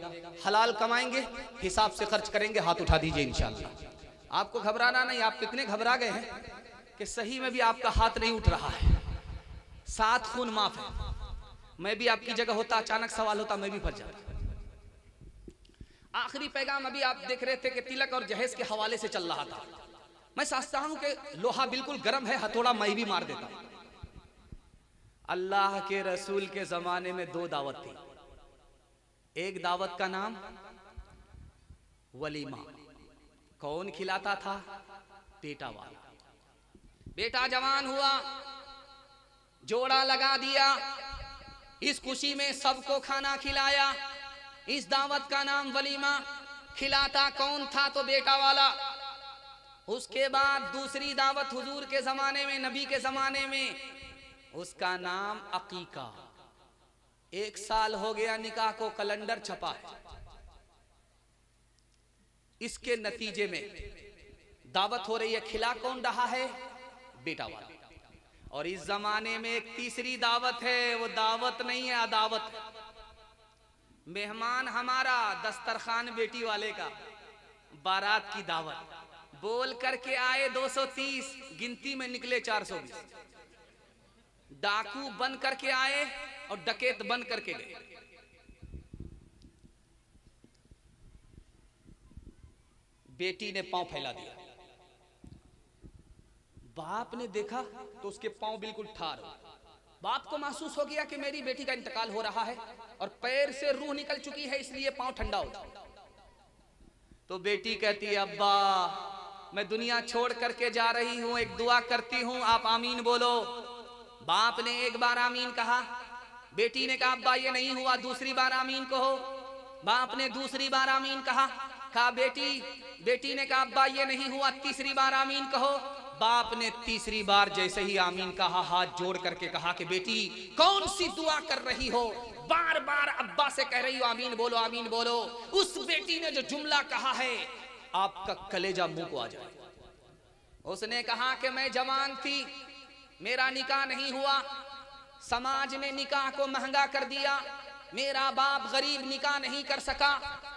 हलाल कमाएंगे, हिसाब से खर्च करेंगे, हाथ उठा दीजिए इंशाअल्लाह। आपको घबराना नहीं। आप कितने घबरा गए हैं कि सही में भी आपका हाथ नहीं उठ रहा है। 7 खून माफ है। मैं भी आपकी जगह होता, अचानक सवाल होता, मैं भी फंस जाता। आखिरी पैगाम अभी आप देख रहे थे कि तिलक और जहेज के हवाले से चल रहा था। मैं समझता हूं कि लोहा बिल्कुल गर्म है, हथौड़ा मैं भी मार देता। अल्लाह के रसूल के जमाने में 2 दावत थी। एक दावत का नाम वलीमा। कौन खिलाता था? बेटा वाला। बेटा जवान हुआ, जोड़ा लगा दिया, इस खुशी में सबको खाना खिलाया। इस दावत का नाम वलीमा। खिलाता कौन था? तो बेटा वाला। उसके बाद दूसरी दावत हुजूर के जमाने में, नबी के जमाने में, उसका नाम अकीका। 1 साल हो गया निकाह को, कैलेंडर छपा है। इसके नतीजे में दावत हो रही है। खिला कौन रहा है? बेटा वाला। और इस जमाने में एक तीसरी दावत है, वो दावत नहीं है, अदावत है। मेहमान हमारा, दस्तरखान बेटी वाले का, बारात की दावत। बोल करके आए 230, गिनती में निकले 420। डाकू बन करके आए और डकैत बन करके गए। बेटी ने पांव फैला दिया। बाप ने देखा तो उसके पांव बिल्कुल ठाड़। बाप को महसूस हो गया कि मेरी बेटी का इंतकाल हो रहा है और पैर से रूह निकल चुकी है, इसलिए पांव ठंडा हो जाए। तो बेटी कहती है, अब्बा मैं दुनिया छोड़ करके जा रही हूं, एक दुआ करती हूं, आप आमीन बोलो। बाप ने एक बार आमीन कहा। बेटी ने कहा, अब्बा ये नहीं हुआ, दूसरी बार आमीन कहो। बाप ने दूसरी बार आमीन कहा। बेटी ने कहा, अब्बा ये नहीं हुआ, तीसरी बार आमीन कहो। बाप ने तीसरी बार जैसे ही आमीन कहा, हाथ जोड़ करके कहा कि बेटी कौन सी दुआ कर रही हो? बार बार अब्बा से कह रही हो आमीन बोलो, आमीन बोलो। उस बेटी ने जो जुमला कहा है, आपका कलेजा मुंह को आ जाए। उसने कहा कि मैं जवान थी, मेरा निकाह नहीं हुआ, समाज ने निकाह को महंगा कर दिया, मेरा बाप गरीब निकाह नहीं कर सका,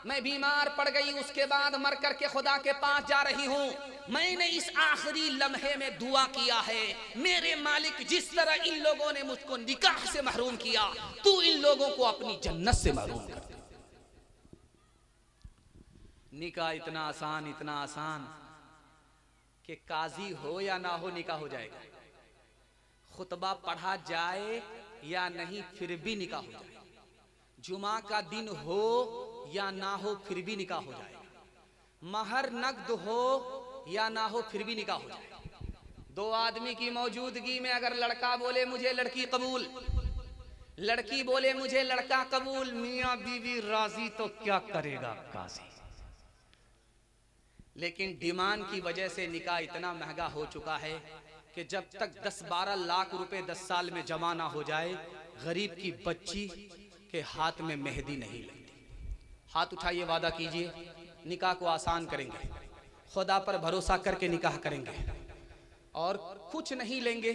मैं बीमार पड़ गई, उसके बाद मर करके खुदा के पास जा रही हूं। मैंने इस आखिरी लम्हे में दुआ किया है, मेरे मालिक जिस तरह इन लोगों ने मुझको निकाह से महरूम किया, तू इन लोगों को अपनी जन्नत से महरूम कर दे। निकाह इतना आसान कि काजी हो या ना हो निकाह हो जाएगा। खुतबा पढ़ा जाए या नहीं फिर भी निकाह हो जाएगा। जुमा का दिन हो या ना हो फिर भी निकाह हो जाएगा। महर नकद हो या ना हो फिर भी निकाह हो जाएगा। 2 आदमी की मौजूदगी में अगर लड़का बोले मुझे लड़की कबूल, लड़की बोले मुझे लड़का कबूल, मियां बीवी राजी, तो क्या करेगा काजी? लेकिन डिमांड की वजह से निकाह इतना महंगा हो चुका है कि जब तक 10-12 लाख रुपए 10 साल में जमा ना हो जाए, गरीब की बच्ची के हाथ में मेहंदी नहीं लगती। हाथ उठाइए, वादा कीजिए निकाह को आसान करेंगे, खुदा पर भरोसा करके निकाह करेंगे और कुछ नहीं लेंगे,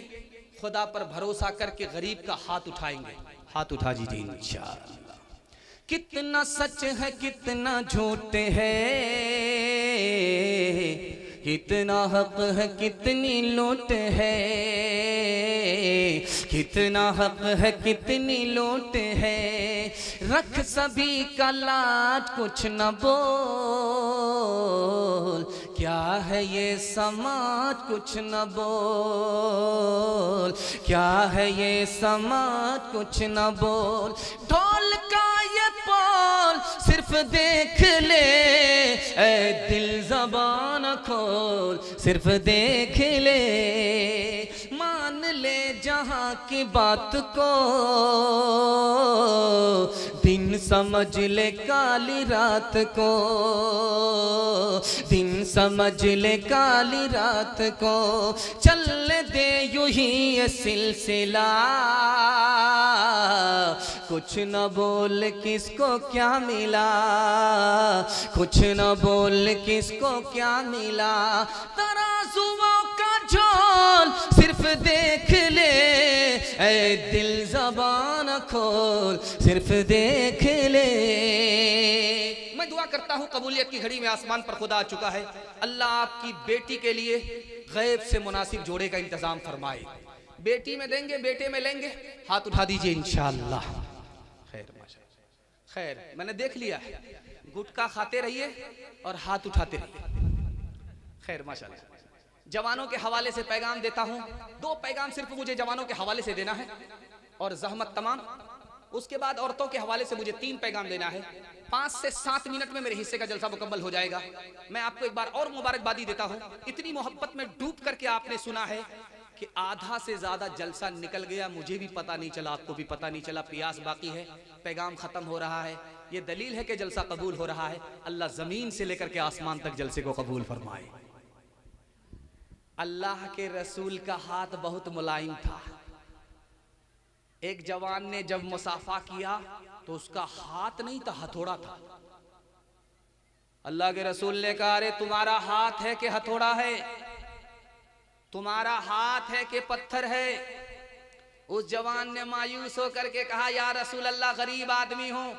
खुदा पर भरोसा करके गरीब का हाथ उठाएंगे। हाथ उठा दीजिए इंशाअल्लाह। कितना सच है कितना झूठ है, कितना हक है कितनी लूट है, कितना हक है कितनी लूट है, रख सभी का लाज कुछ न बोल, क्या है ये समाज कुछ न बोल, क्या है ये समाज कुछ न बोल। ढोल का ये बोल सिर्फ देख ले, ऐ दिल ज़बान खोल सिर्फ देख ले, मान ले जहाँ की बात को, दिन समझ ले काली रात को, दिन समझ ले काली रात को, चल दे यूं ही ये सिलसिला, कुछ न बोल किसको क्या मिला, कुछ न बोल किसको क्या मिला, तराजुओं का झोल सिर्फ देख ले, ऐ दिल ज़बान खोल सिर्फ देख ले। मैं दुआ करता हूँ कबूलियत की घड़ी में आसमान पर खुदा आ चुका है, अल्लाह आपकी बेटी के लिए गैब से मुनासिब जोड़े का इंतजाम फरमाए। बेटी में देंगे, बेटे में लेंगे, हाथ उठा दीजिए इंशाअल्लाह। खैर माशाअल्लाह, खैर मैंने देख लिया है, गुटखा खाते रहिए और हाथ उठाते रहिए। खैर माशाअल्लाह। जवानों के हवाले से पैगाम देता हूँ, 2 पैगाम सिर्फ मुझे जवानों के हवाले से देना है और जहमत तमाम। उसके बाद औरतों के हवाले से मुझे 3 पैगाम देना है। 5 से 7 मिनट में मेरे हिस्से का जलसा मुकम्मल हो जाएगा। मैं आपको एक बार और मुबारकबादी देता हूँ, इतनी मोहब्बत में डूब करके आपने सुना है कि आधा से ज़्यादा जलसा निकल गया, मुझे भी पता नहीं चला, आपको भी पता नहीं चला, प्यास बाकी है, पैगाम ख़त्म हो रहा है। ये दलील है कि जलसा कबूल हो रहा है। अल्लाह ज़मीन से लेकर के आसमान तक जलसे को कबूल फरमाए। अल्लाह के रसूल का हाथ बहुत मुलायम था। एक जवान ने जब मुसाफा किया तो उसका हाथ नहीं था, हथौड़ा था। अल्लाह के रसूल ने कहा, अरे तुम्हारा हाथ है कि हथौड़ा है, तुम्हारा हाथ है कि पत्थर है? उस जवान ने मायूस होकर के कहा, या रसूल अल्लाह, गरीब आदमी हूं,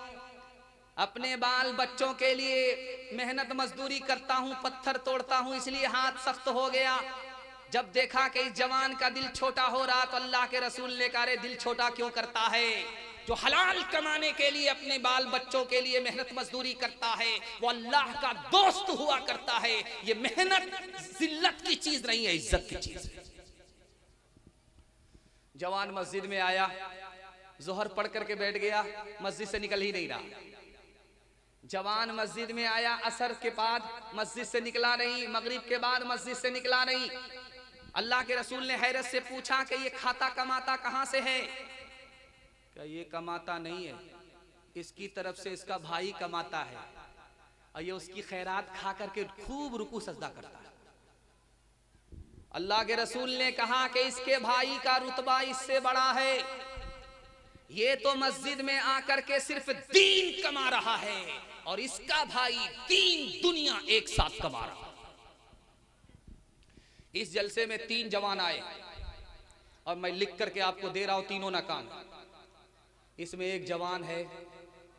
अपने बाल बच्चों के लिए मेहनत मजदूरी करता हूं, पत्थर तोड़ता हूं, इसलिए हाथ सख्त हो गया। जब देखा कि इस जवान का दिल छोटा हो रहा तो अल्लाह के रसूल ने कहा, दिल छोटा क्यों करता है? जो हलाल कमाने के लिए अपने बाल बच्चों के लिए मेहनत मजदूरी करता है वो अल्लाह का दोस्त हुआ करता है। ये मेहनत जिल्लत की चीज नहीं है, इज्जत की चीज है। जवान मस्जिद में आया, जोहर पढ़ करके बैठ गया, मस्जिद से निकल ही नहीं रहा। जवान मस्जिद में आया, असर के बाद मस्जिद से निकला नहीं, मगरिब के बाद मस्जिद से निकला नहीं। अल्लाह के रसूल ने हैरत से पूछा कि ये खाता कमाता कहां से है? क्या ये कमाता नहीं है, इसकी तरफ से इसका भाई कमाता है और ये उसकी खैरात खा करके खूब रुकू सजदा करता है। अल्लाह के रसूल ने कहा कि इसके भाई का रुतबा इससे बड़ा है, ये तो मस्जिद में आकर के सिर्फ दीन कमा रहा है और इसका भाई दीन दुनिया एक साथ कमा रहा है। इस जलसे में 3 जवान आए और मैं लिख करके आपको दे रहा हूं, तीनों नाकाम। इसमें एक जवान है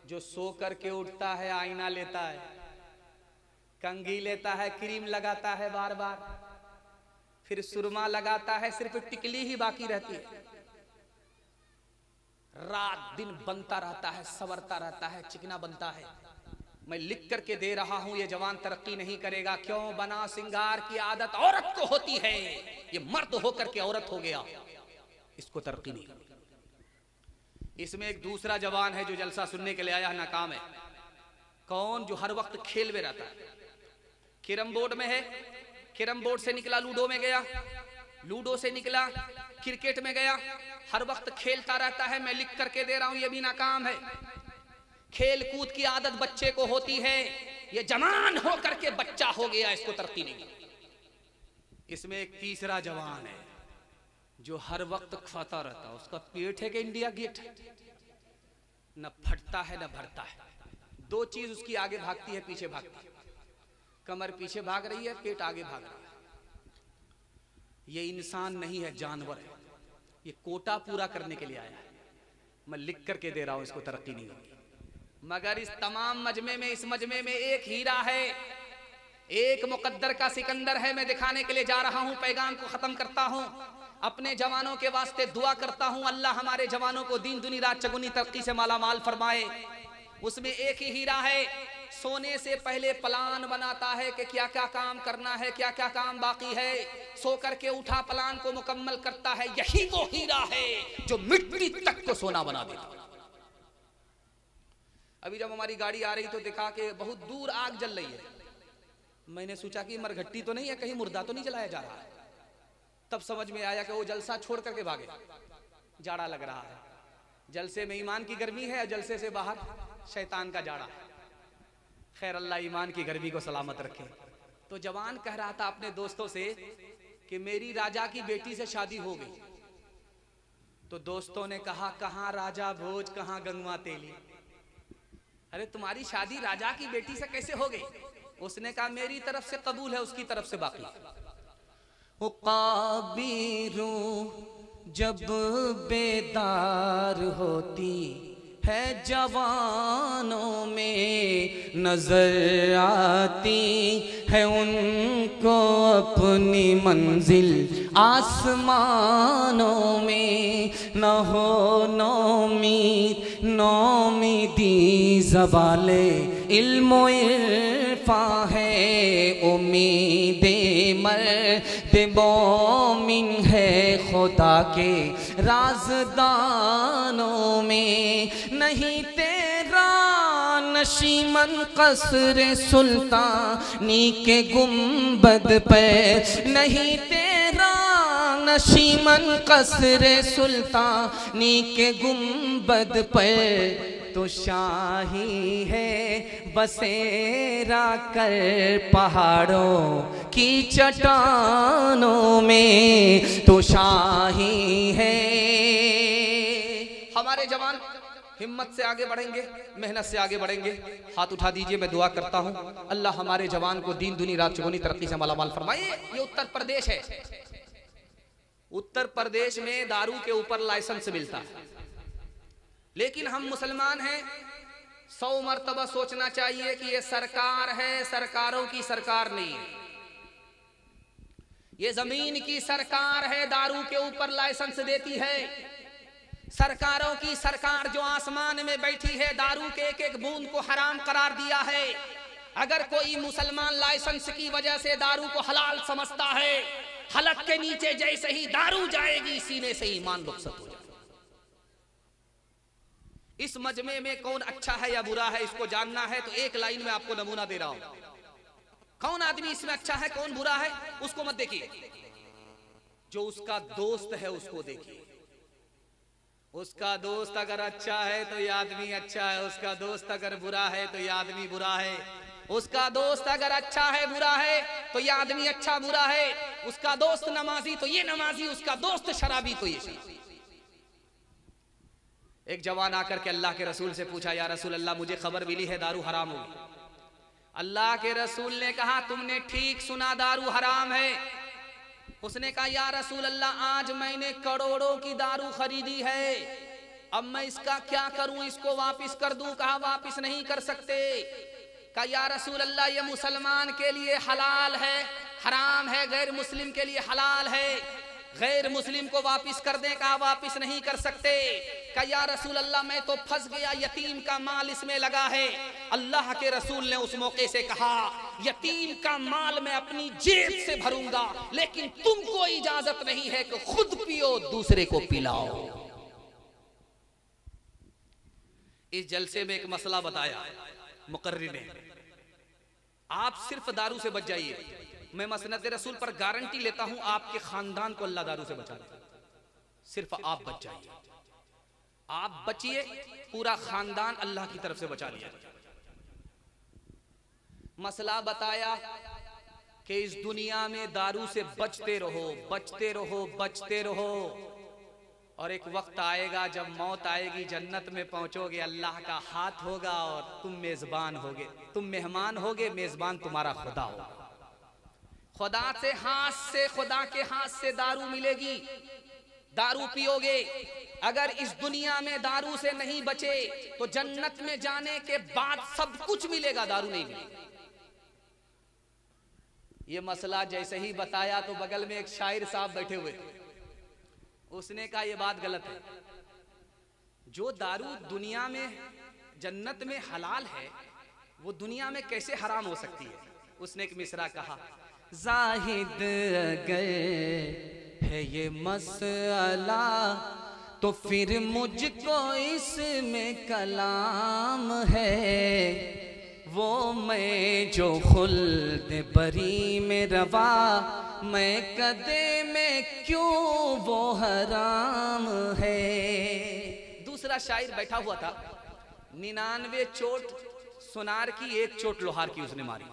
जो सो करके उठता है, आईना लेता है, कंघी लेता है, क्रीम लगाता है बार बार, फिर सुरमा लगाता है, सिर्फ टिकली ही बाकी रहती है। रात दिन बनता रहता है, संवरता रहता है, चिकना बनता है। मैं लिख करके दे रहा हूं, ये जवान तरक्की नहीं करेगा। क्यों? बना सिंगार की आदत औरत को होती है, ये मर्द होकर के औरत हो गया, इसको तरक्की नहीं। इसमें एक दूसरा जवान है जो जलसा सुनने के लिए आया, नाकाम है। कौन? जो हर वक्त खेल में रहता है, कैरम बोर्ड में है, कैरम बोर्ड से निकला लूडो में गया, लूडो से निकला क्रिकेट में गया, हर वक्त खेलता रहता है। मैं लिख करके दे रहा हूं, ये भी नाकाम है। खेल कूद की आदत बच्चे को होती है, ये जवान होकर के बच्चा हो गया, इसको तरक्की नहीं। इसमें एक तीसरा जवान है जो हर वक्त खाता रहता है, उसका पेट है कि इंडिया गेट, न फटता है न भरता है। 2 चीज उसकी आगे भागती है, पीछे भागती है। कमर पीछे भाग रही है, पेट आगे भाग रहा है। ये इंसान नहीं है, जानवर है। ये कोटा पूरा करने के लिए आया है। मैं लिख करके दे रहा हूं, इसको तरक्की नहीं होगी। मगर इस तमाम मजमे में, इस मजमे में एक हीरा है, एक मुकद्दर का सिकंदर है। मैं दिखाने के लिए जा रहा हूं, पैगाम को खत्म करता हूं, अपने जवानों के वास्ते दुआ करता हूं, अल्लाह हमारे जवानों को दिन दुनी रात चगुनी तरक्की से माला माल फरमाए। उसमें एक ही हीरा है। सोने से पहले प्लान बनाता है कि क्या क्या काम करना है, क्या क्या काम बाकी है। सो करके उठा, प्लान को मुकम्मल करता है। यही वो हीरा है जो मिट्टी तक को सोना बना देता। अभी जब हमारी गाड़ी आ रही तो देखा कि बहुत दूर आग जल रही है। मैंने सोचा कि मरघट्टी तो नहीं है, कहीं मुर्दा तो नहीं जलाया जा रहा है। तब समझ में आया कि वो जलसा छोड़ करके भागे, जाड़ा लग रहा है। जलसे में ईमान की गर्मी है, जलसे से बाहर शैतान का जाड़ा है। खैर, अल्लाह ईमान की गर्मी को सलामत रखे। तो जवान कह रहा था अपने दोस्तों से कि मेरी राजा की बेटी से शादी हो गई। तो दोस्तों ने कहा, कहाँ राजा भोज, कहाँ गंगवा तेली। अरे तुम्हारी शादी राजा की बेटी से कैसे हो गई? उसने कहा मेरी तरफ से कबूल है, उसकी तरफ से बाकी। काबीरू जब बेदार होती है जवानों में, नजर आती है उनको अपनी मंजिल आसमानों में। न हो नौमीद नौमीदी ज़वाले इल्मो इरफा है, उम्मीदे मर्द मोमिन है खुदा के राज़दानों में। नहीं तेरा नशीमन कसरे सुल्तानी के गुंबद पे, नहीं तेरा नशीमन कसरे सुल्तानी के गुंबद पर तो शाही है बसेरा कर पहाड़ों की चट्टानों में तो शाही है। हमारे जवान हिम्मत से आगे बढ़ेंगे, मेहनत से आगे बढ़ेंगे। हाथ उठा दीजिए, मैं दुआ करता हूँ अल्लाह हमारे जवान को दीन दुनी रात चौगुनी तरक्की से मालामाल फरमाए। ये उत्तर प्रदेश है, उत्तर प्रदेश में दारू के ऊपर लाइसेंस मिलता है, लेकिन हम मुसलमान हैं। 100 मर्तबा सोचना चाहिए कि ये सरकार है, सरकारों की सरकार नहीं है, ये जमीन की सरकार है, दारू के ऊपर लाइसेंस देती है। सरकारों की सरकार जो आसमान में बैठी है, दारू के एक एक बूंद को हराम करार दिया है। अगर कोई मुसलमान लाइसेंस की वजह से दारू को हलाल समझता है, हलक के नीचे जैसे ही दारू जाएगी सीने से ईमान रुखसत हो जाएगा। इस मजमे में कौन अच्छा है या बुरा है इसको जानना है तो एक लाइन में आपको नमूना दे रहा हूं। कौन आदमी इसमें अच्छा है कौन बुरा है उसको मत देखिए, जो उसका दोस्त है उसको देखिए। उसका दोस्त अगर अच्छा है तो ये आदमी अच्छा है, उसका दोस्त अगर बुरा है तो ये आदमी बुरा है। उसका दोस्त अगर अच्छा है बुरा है तो ये आदमी अच्छा बुरा है। उसका दोस्त नमाजी तो ये नमाजी, उसका दोस्त शराबी तो ये शराबी। एक जवान आकर के अल्लाह के रसूल से पूछा, या रसूल अल्लाह मुझे खबर मिली है दारू हराम होगी। अल्लाह के रसूल ने कहा तुमने ठीक सुना, दारू हराम है। उसने कहा या रसूल अल्लाह आज मैंने करोड़ों की दारू खरीदी है, अब मैं इसका क्या करूं, इसको वापस कर दूं? कहा वापस नहीं कर सकते। कहा या रसूल अल्लाह ये मुसलमान के लिए हलाल है, हराम है, गैर मुस्लिम के लिए हलाल है, गैर मुस्लिम को वापस कर दें? कहा वापस नहीं कर सकते। कहा या रसूल अल्लाह मैं तो फंस गया, यतीम का माल इसमें लगा है। अल्लाह के रसूल ने उस मौके से कहा यतीम का माल मैं अपनी जेब से भरूंगा, लेकिन तुमको इजाजत नहीं है कि खुद पियो दूसरे को पिलाओ। इस जलसे में एक मसला बताया मुकर्रिर ने, आप सिर्फ दारू से बच जाइए। मैं मसनद रसूल पर गारंटी लेता हूं आपके खानदान को अल्लाह दारू से बचा लेगा। सिर्फ आप बच जाइए, आप बचिए, पूरा खानदान अल्लाह की तरफ से बचा लिया। मसला बताया कि इस दुनिया में दारू से बचते रहो, बचते रहो, बचते रहो, और एक वक्त आएगा जब मौत आएगी, जन्नत में पहुंचोगे, अल्लाह का हाथ होगा और तुम मेजबान होगे, तुम मेहमान होगे, मेजबान तुम्हारा खुदा होगा। खुदा से हाथ से, खुदा के हाथ से दारू मिलेगी, दारू पियोगे। अगर इस दुनिया में दारू से नहीं बचे तो जन्नत में जाने के बाद सब कुछ मिलेगा, दारू नहीं मिलेगी। ये मसला जैसे ही बताया तो बगल में एक शायर साहब बैठे हुए, उसने कहा ये बात गलत है, जो दारू दुनिया में जन्नत में हलाल है वो दुनिया में कैसे हराम हो सकती है। उसने एक मिसरा कहा, जाहिद अगर है ये मसला तो फिर मुझको इसमें कलाम है, वो मैं जो खुल्द बरी में रवा, मैं कदे में क्यों वो हराम है। दूसरा शायर बैठा हुआ था, 99 चोट सुनार की, एक चोट लोहार की उसने मारी।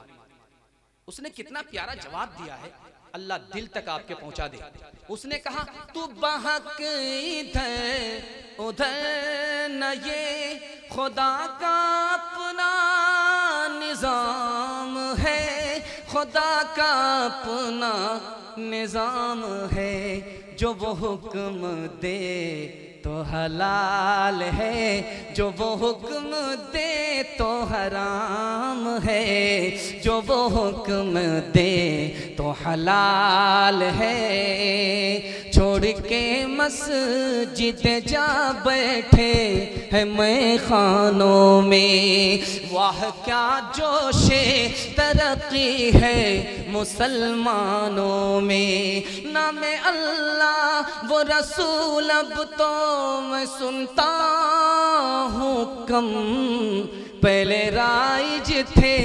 उसने कितना प्यारा जवाब दिया है, अल्लाह दिल तक आपके पहुंचा दे। उसने कहा तू बहक इधर उधर न, ये खुदा का अपना निजाम है, खुदा का अपना निजाम है, जो वो हुक्म दे तो हलाल है, जो वो हुक्म दे तो हराम है, जो वो हुक्म दे तो हलाल है। छोड़ के मस्जिद जा बैठे है मैं खानों में, वाह क्या जोशे तरक्की है मुसलमानों में। नाम अल्लाह वो रसूल अब तो मैं सुनता हूँ कम, पहले राइज थे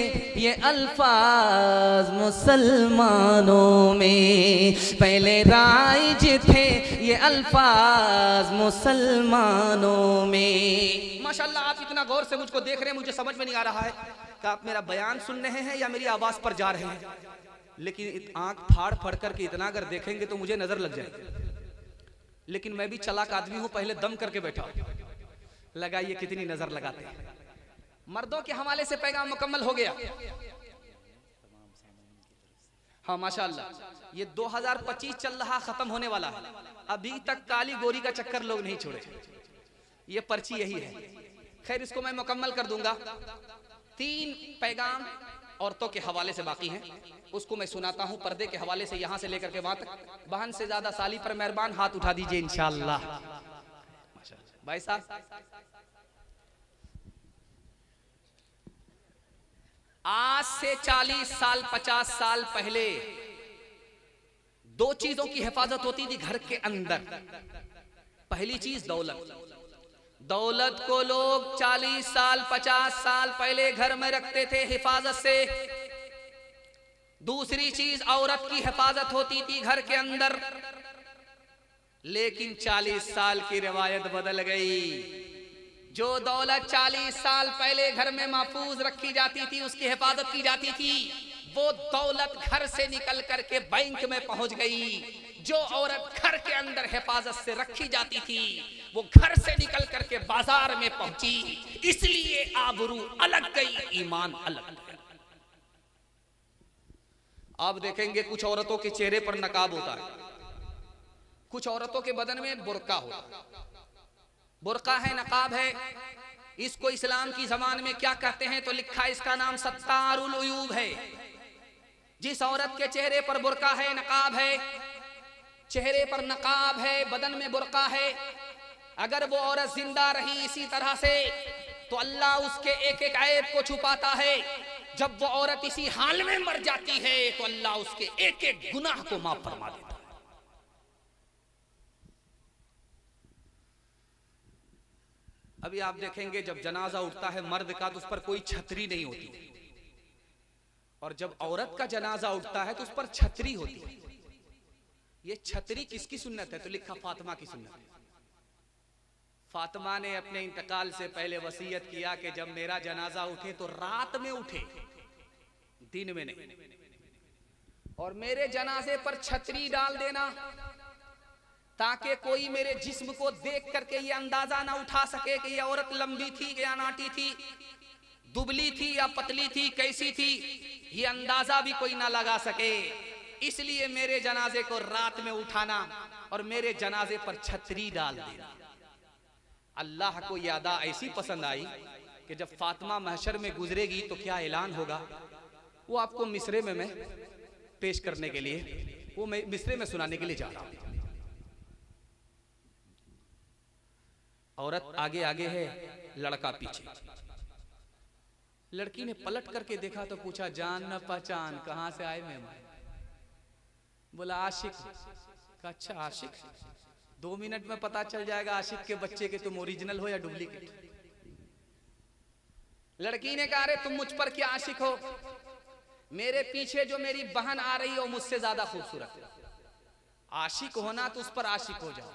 ये अल्फाज मुसलमानों में, पहले राइज थे ये अल्फाज मुसलमानों में। माशाल्लाह आप इतना गौर से मुझको देख रहे हैं, मुझे समझ में नहीं आ रहा है कि आप मेरा बयान सुन रहे हैं या मेरी आवाज पर जा रहे हैं, लेकिन आंख फाड़ फाड़ करके इतना अगर देखेंगे तो मुझे नजर लग जाएगी। लेकिन मैं भी चालाक आदमी हूं, पहले दम करके बैठा, लगाइए कितनी नजर लगाते हैं। मर्दों के हवाले से पैगाम मुकम्मल हो गया। हाँ माशाल्लाह, ये 2025 चल रहा, खत्म होने वाला है, अभी तक काली गोरी का चक्कर लोग नहीं छोड़े। ये पर्ची यही है। खैर इसको मैं मुकम्मल कर दूंगा। 3 पैगाम औरतों के हवाले से बाकी हैं, उसको मैं सुनाता हूं पर्दे के हवाले से, यहां से लेकर के वहां तक। बहन से ज्यादा साली पर मेहरबान हाथ उठा दीजिए इंशाअल्लाह। भाई साहब, आज से 40 साल 50 साल पहले 2 चीजों की हिफाजत होती थी घर के अंदर। पहली चीज दौलत। दौलत को लोग 40 साल 50 साल पहले घर में रखते थे हिफाजत से। दूसरी चीज औरत की हिफाजत होती थी घर के अंदर। लेकिन 40 साल की रिवायत बदल गई। जो दौलत 40 साल पहले घर में महफूज रखी जाती थी, उसकी हिफाजत की जाती थी, वो दौलत घर से निकल करके बैंक में पहुंच गई। जो औरत घर के अंदर हिफाजत से रखी जाती थी, वो घर से निकल करके बाजार में पहुंची। इसलिए आबरू अलग गई, ईमान अलग गया। आप देखेंगे कुछ औरतों के चेहरे पर नकाब होता है, कुछ औरतों के बदन में बुर्का होता है। बुर्का है, नकाब है, इसको इस्लाम की ज़बान में क्या कहते हैं तो लिखा है, इसका नाम सत्तारुल उयूब है। जिस औरत के चेहरे पर बुर्का है, नकाब है, चेहरे पर नकाब है, बदन में बुर्का है, अगर वो औरत जिंदा रही इसी तरह से तो अल्लाह उसके एक एक ऐब को छुपाता है। जब वो औरत इसी हाल में मर जाती है तो अल्लाह उसके एक एक गुनाह को माफ फरमा देता है। अभी आप देखेंगे जब जनाजा उठता है मर्द का तो उस पर कोई छतरी नहीं होती, और जब औरत का जनाजा उठता है तो उस पर छतरी होती है। ये छतरी किसकी सुन्नत है तो लिखा फातिमा की सुन्नत है। फातिमा ने अपने इंतकाल से पहले वसीयत किया कि जब मेरा जनाजा उठे तो रात में उठे, दिन में नहीं, और मेरे जनाजे पर छतरी डाल देना ताकि कोई मेरे जिस्म को देख करके ये अंदाजा ना उठा सके कि ये औरत लंबी थी या नाटी थी, दुबली थी या पतली थी, कैसी थी, ये अंदाजा भी कोई ना लगा सके। इसलिए मेरे जनाजे को रात में उठाना और मेरे जनाजे पर छतरी डाल देना। अल्लाह को ये अदा ऐसी पसंद आई कि जब फातिमा महशर में गुजरेगी तो क्या ऐलान होगा, वो आपको मिसरे में मैं पेश करने के लिए, वो मैं मिसरे में सुनाने के लिए जा रहा हूं। औरत आगे आगे है, लड़का पीछे। लड़की ने पलट करके देखा तो पूछा, जान न पहचान, कहां से आए मेहमान? बोला आशिक। अच्छा आशिक, 2 मिनट में पता चल जाएगा आशिक के बच्चे के तुम ओरिजिनल हो या डुप्लीकेट। लड़की ने कहा, अरे तुम मुझ पर क्या आशिक हो? मेरे पीछे जो मेरी बहन आ रही हो मुझसे ज्यादा खूबसूरत है। आशिक होना तो उस पर आशिक हो जाओ।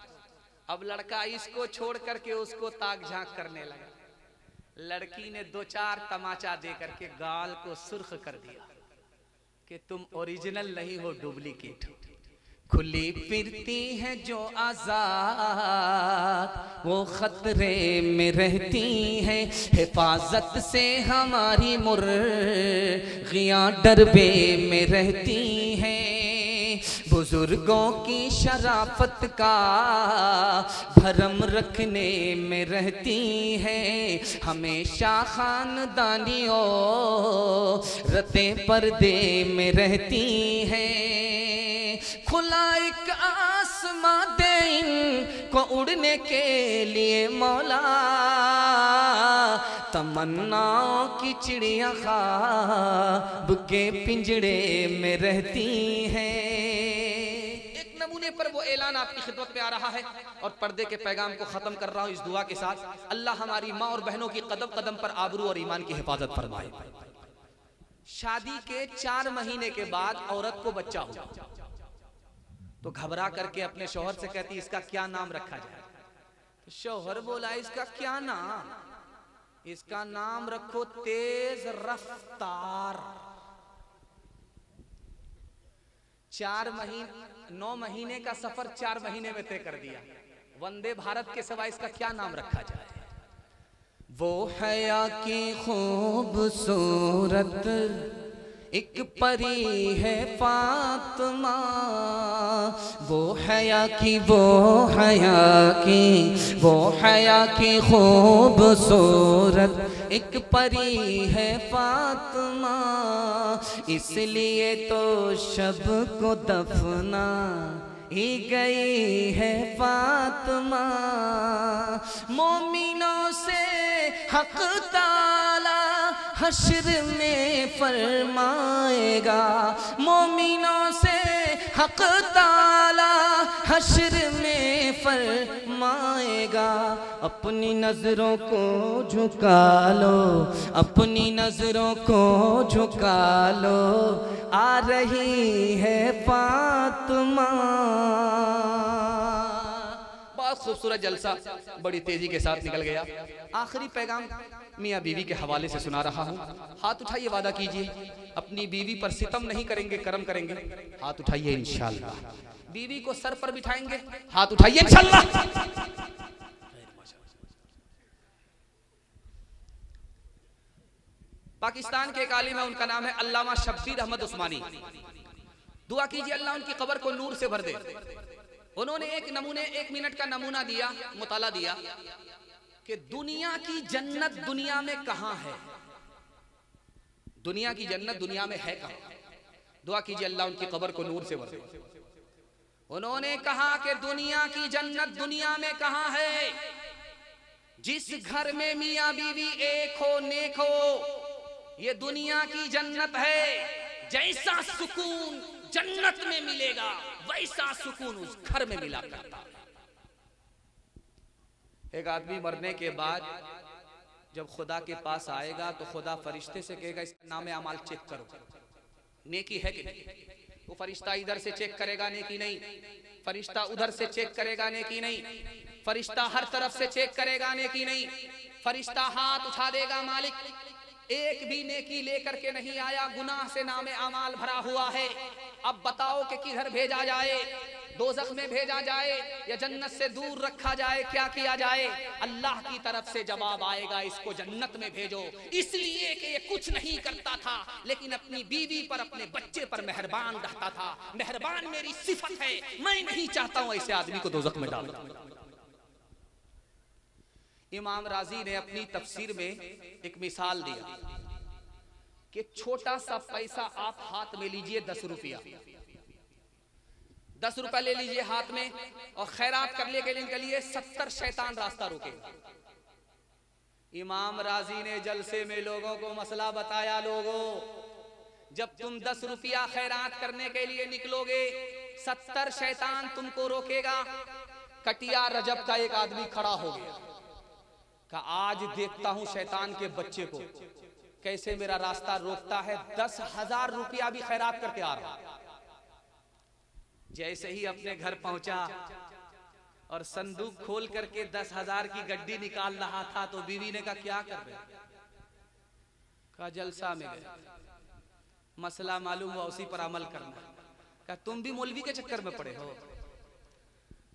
अब लड़का इसको छोड़ करके उसको ताक झांक करने लगा। लड़की ने 2-4 तमाचा दे करके गाल को सुर्ख कर दिया कि तुम ओरिजिनल नहीं हो, डुप्लीकेट हो। खुली फिरती है जो आजाद वो खतरे में रहती है, हिफाजत से हमारी मुर्गियां डरबे में रहती हैं। बुजुर्गों की शराफत का भरम रखने में रहती है, हमेशा खानदानियों रते पर्दे में रहती है। खुला एक आसमां दे इनको उड़ने के लिए मौला, तमन्नाओं की चिड़िया ख्वाब के पिंजड़े में रहती हैं। एक नमूने पर वो ऐलान आपकी खिदमत में आ रहा है और पर्दे के पैगाम को खत्म कर रहा हूं इस दुआ के साथ, अल्लाह हमारी माँ और बहनों की कदम कदम पर आबरू और ईमान की हिफाजत फरमाए। शादी के 4 महीने के बाद औरत को बच्चा हुआ तो घबरा करके अपने शौहर से कहती इसका क्या नाम रखा जाए। तो शौहर बोला इसका क्या नाम, इसका नाम रखो तेज रफ्तार। 9 महीने का सफर 4 महीने में तय कर दिया। वंदे भारत के सिवा इसका क्या नाम रखा जाए। वो हया की खूबसूरत एक परी है फातिमा, वो हया की खूबसूरत एक परी है फातिमा, इसलिए तो शब को दफना ही गई है फातिमा। मोमिनों से हक ताला हश्र में फरमाएगा, मोमिनों से हक ताला हश्र में फरमाएगा। अपनी नजरों को झुका लो, अपनी नजरों को झुका लो, आ रही है फातिमा। बहुत खूबसूरत जलसा बड़ी तेजी के साथ निकल गया। आखिरी पैगाम मियाँ बीवी के हवाले से सुना रहा हूँ। हाथ उठाइए, वादा कीजिए अपनी बीवी पर सितम नहीं करेंगे, करम करेंगे। हाथ उठाइए इंशाअल्लाह। बीवी को सर पर बिठाएंगे, हाथ उठाइए इंशाअल्लाह। पाकिस्तान के एक आलिम है, उनका नाम है अल्लामा शब्बीर अहमद उस्मानी। दुआ कीजिए अल्लाह उनकी कब्र को नूर से भर दे। उन्होंने एक 1 मिनट का नमूना दिया, मुताला दिया कि दुनिया की जन्नत दुनिया में कहां है, दुनिया की जन्नत दुनिया में है कहां। दुआ कीजिए अल्लाह उनकी कब्र को नूर से भर दे। उन्होंने कहा कि दुनिया की जन्नत दुनिया में कहां है। जिस घर में मियां बीवी एक हो, नेक हो, ये दुनिया की जन्नत है। जैसा सुकून जन्नत में मिलेगा वैसा सुकून उस घर में मिला करता। एक आदमी मरने के बाद जब खुदा के पास आएगा तो खुदा फरिश्ते से कहेगा इसका नाम अमाल चेक करो, नेकी है कि नहीं। वो फरिश्ता इधर से चेक करेगा, नेकी नहीं। फरिश्ता उधर से चेक करेगा, नेकी नहीं। फरिश्ता हर तरफ से चेक करेगा, नेकी नहीं। फरिश्ता हाथ उठा देगा, मालिक एक भी नेकी लेकर के नहीं आया, गुनाह से नामे अमाल भरा हुआ है। अब बताओ कि किधर भेजा जाए, दोज़ख में भेजा जाए या जन्नत से दूर रखा जाए, क्या किया जाए। अल्लाह की तरफ से जवाब आएगा इसको जन्नत में भेजो, इसलिए कि ये कुछ नहीं करता था लेकिन अपनी बीवी पर, अपने बच्चे पर मेहरबान रहता था। मेहरबान मेरी सिफत है, मैं नहीं चाहता हूं ऐसे आदमी को दोज़ख में डाल। इमाम राजी ने अपनी तफसीर में एक मिसाल दिया कि छोटा सा पैसा आप हाथ में लीजिए, 10 रुपया, 10 रुपया ले लीजिए हाथ में और खैरात करने के लिए निकलिए, 70 शैतान रास्ता रोकेगा। इमाम राजी ने जलसे में लोगों को मसला बताया, लोगों जब तुम 10 रुपया खैरात करने के लिए निकलोगे 70 शैतान तुमको रोकेगा। कटिया रजब का एक आदमी खड़ा हो गया, का आज देखता हूं शैतान के बच्चे को कैसे मेरा रास्ता रोकता है। 10,000 रुपया भी खैरात करके आ रहा। जैसे ही अपने घर पहुंचा और संदूक खोल करके 10,000 की गड्डी निकाल रहा था तो बीवी ने कहा क्या कर रहे, कहा जलसा में गए, मसला मालूम हुआ, उसी पर अमल करना। कहा तुम भी मौलवी के चक्कर में पड़े हो,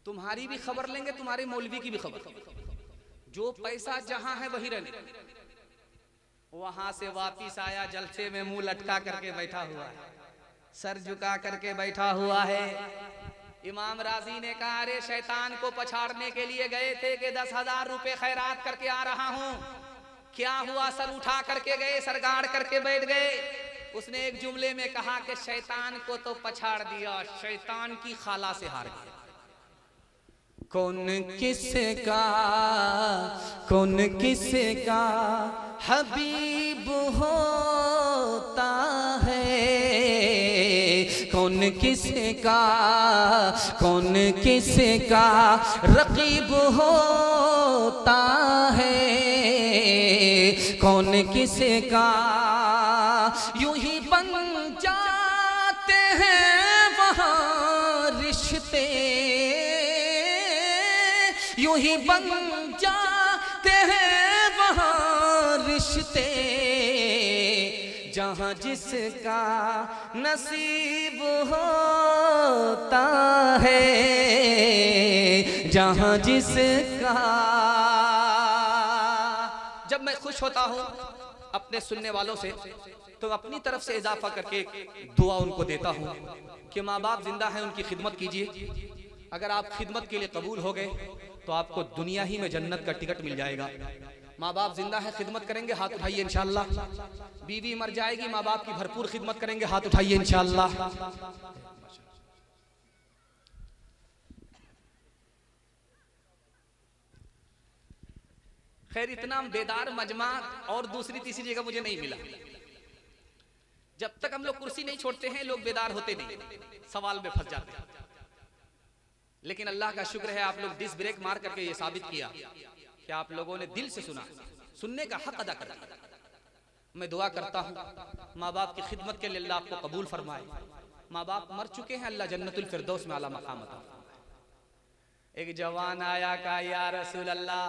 तुम्हारी भी खबर लेंगे, तुम्हारे मौलवी की भी खबर। जो पैसा जहां है वही रहने। वहां से वापिस आया, जलसे में मुंह लटका करके बैठा हुआ है, सर झुका करके बैठा हुआ है। इमाम राजी ने कहा अरे शैतान को पछाड़ने के लिए गए थे कि 10,000 रुपए खैरात करके आ रहा हूं, क्या हुआ, सर उठा करके गए, सर गाड़ करके बैठ गए। उसने एक जुमले में कहा कि शैतान को तो पछाड़ दिया, शैतान की खाला से हार गया। कौन किसका हबीब होता है, कौन किसका रकीब होता है, कौन किसका यूं ही बन जाते हैं वहाँ रिश्ते, यूं ही बन जाते हैं वहाँ रिश्ते, जहाँ जिसका नसीब होता है, जहाँ जिसका। जब मैं खुश होता हूँ अपने सुनने वालों से तो अपनी तरफ से इजाफा करके दुआ उनको देता हूँ कि माँ बाप जिंदा हैं, उनकी खिदमत कीजिए। अगर आप खिदमत के लिए कबूल हो गए तो आपको दुनिया ही में जन्नत का टिकट मिल जाएगा। माँ बाप जिंदा है, खिदमत करेंगे, हाथ उठाइए इंशाअल्लाह। बीवी मर जाएगी, माँ बाप की भरपूर खिदमत करेंगे, हाथ उठाइए इंशाअल्लाह। खैर इतना बेदार मजमा और दूसरी तीसरी जगह मुझे नहीं मिला। जब तक हम लोग कुर्सी नहीं छोड़ते हैं लोग बेदार होते नहीं, सवाल में फंस जाते हैं। लेकिन अल्लाह का शुक्र है आप लोग डिस ब्रेक मार करके ये साबित किया कि आप लोगों ने दिल से सुना, सुनने का हक अदा कर दिया। मैं दुआ करता हूँ माँ बाप की खिदमत के लिए अल्लाह आपको कबूल फरमाए। माँ बाप मर चुके हैं, अल्लाह जन्नतुल फिरदौस में आला मकाम अता फरमाए। एक जवान आया कहा या रसूल अल्लाह,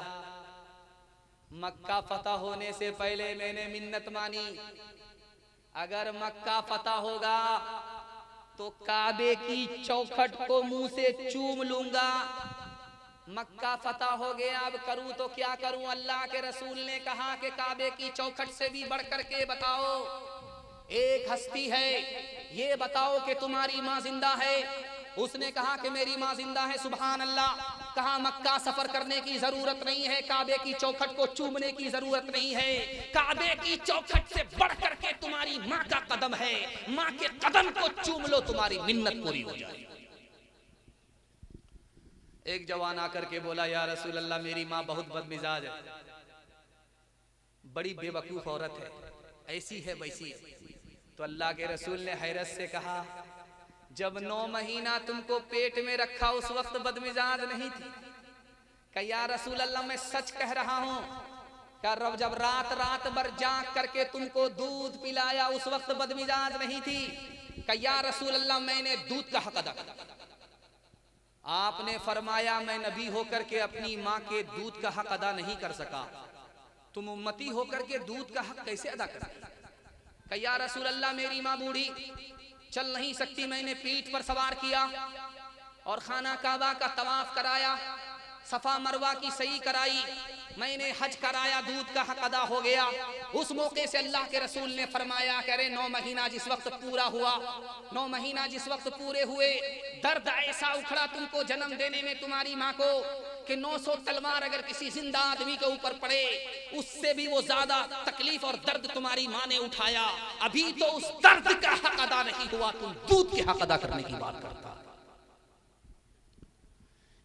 मक्का फतह होने से पहले मैंने मिन्नत मानी, अगर मक्का फतह होगा तो काबे की चौखट को मुंह से चूम लूंगा। मक्का फतह हो गया, अब करूं तो क्या करूं? अल्लाह के रसूल ने कहा कि काबे की चौखट से भी बढ़ करके बताओ, एक हस्ती है, ये बताओ कि तुम्हारी माँ जिंदा है। उसने कहा कि मेरी माँ जिंदा है। सुभान अल्लाह। कहा मक्का सफर करने की जरूरत नहीं है, काबे की चौखट को चूमने की जरूरत नहीं है, काबे की चौखट से बढ़ करके तुम्हारी माँ का कदम है, माँ के कदम को चूम लो, तुम्हारी मिन्नत पूरी हो जाए। एक जवान आकर के बोला या रसूल अल्लाह, मेरी माँ बहुत बदमिजाज है, बड़ी बेवकूफ औरत है, ऐसी है वैसी है। तो अल्लाह के रसूल ने हैरत से कहा, जब 9 महीना तुमको पेट में रखा उस वक्त बदमिजाज नहीं थी? क्या या रसूल अल्लाह मैं सच कह रहा हूँ। क्या रब जब रात भर जाग करके तुमको दूध पिलाया उस वक्त बदमिजाज नहीं थी? क्या या रसूल अल्लाह मैंने दूध का हक अदा किया? आपने फरमाया मैं नबी होकर के अपनी माँ के दूध का हक अदा नहीं कर सका, तुम उम्मती होकर के दूध का हक कैसे अदा कर? क्या या रसूल अल्लाह मेरी माँ बूढ़ी चल नहीं सकती, मैंने पीठ पर सवार किया और खाना काबा का तवाफ कराया, सफा मरवा की सही कराई, मैंने हज कराया, दूध का हक अदा हो गया। उस मौके से अल्लाह के रसूल ने फरमाया करे 9 महीना जिस वक्त पूरा हुआ, 9 महीना जिस वक्त पूरे हुए, दर्द ऐसा उखड़ा तुमको जन्म देने में तुम्हारी माँ को कि 900 तलवार अगर किसी जिंदा आदमी के ऊपर पड़े उससे भी वो ज्यादा तकलीफ और दर्द तुम्हारी माँ ने उठाया। अभी तो उस दर्द का हक अदा नहीं हुआ, तुम दूध के हक अदा करने की बात करता।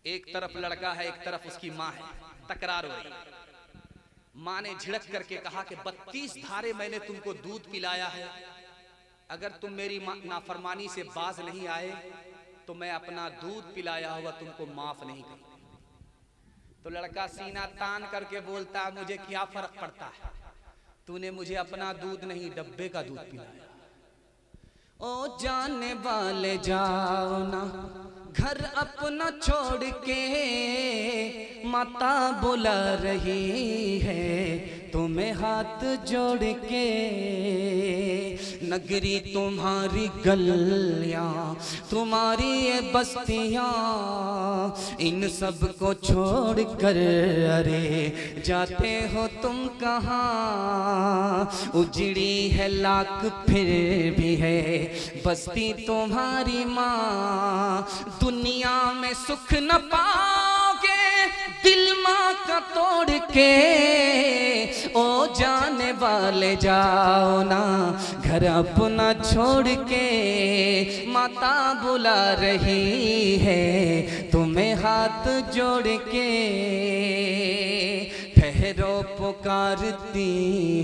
एक तरफ लड़का है, एक तरफ उसकी माँ है, तकरार हो रही। माँ ने झिड़क करके कहा कि 32 धारे मैंने तुमको दूध पिलाया है, अगर तुम मेरी नाफरमानी से बाज नहीं आए तो मैं अपना दूध पिलाया हुआ तुमको माफ नहीं करूंगा। तो लड़का सीना तान करके बोलता, मुझे क्या फर्क पड़ता है, तूने मुझे अपना दूध नहीं डब्बे का दूध पिलाया। ओ जाने वाले जाओ ना घर अपना छोड़ के, माता बुला रही है तुम्हें हाथ जोड़ के। नगरी तुम्हारी गलियां तुम्हारी ये बस्तियां, इन सब को छोड़ कर अरे जाते हो तुम कहाँ? उजड़ी है लाख फिर भी है बस्ती तुम्हारी माँ। दुनिया में सुख न पाओगे दिल माँ का तोड़ के, ओ जाने वाले जाओ ना घर अपना छोड़ के। माता बुला रही है तुम्हें हाथ जोड़ के, ठहरो पुकारती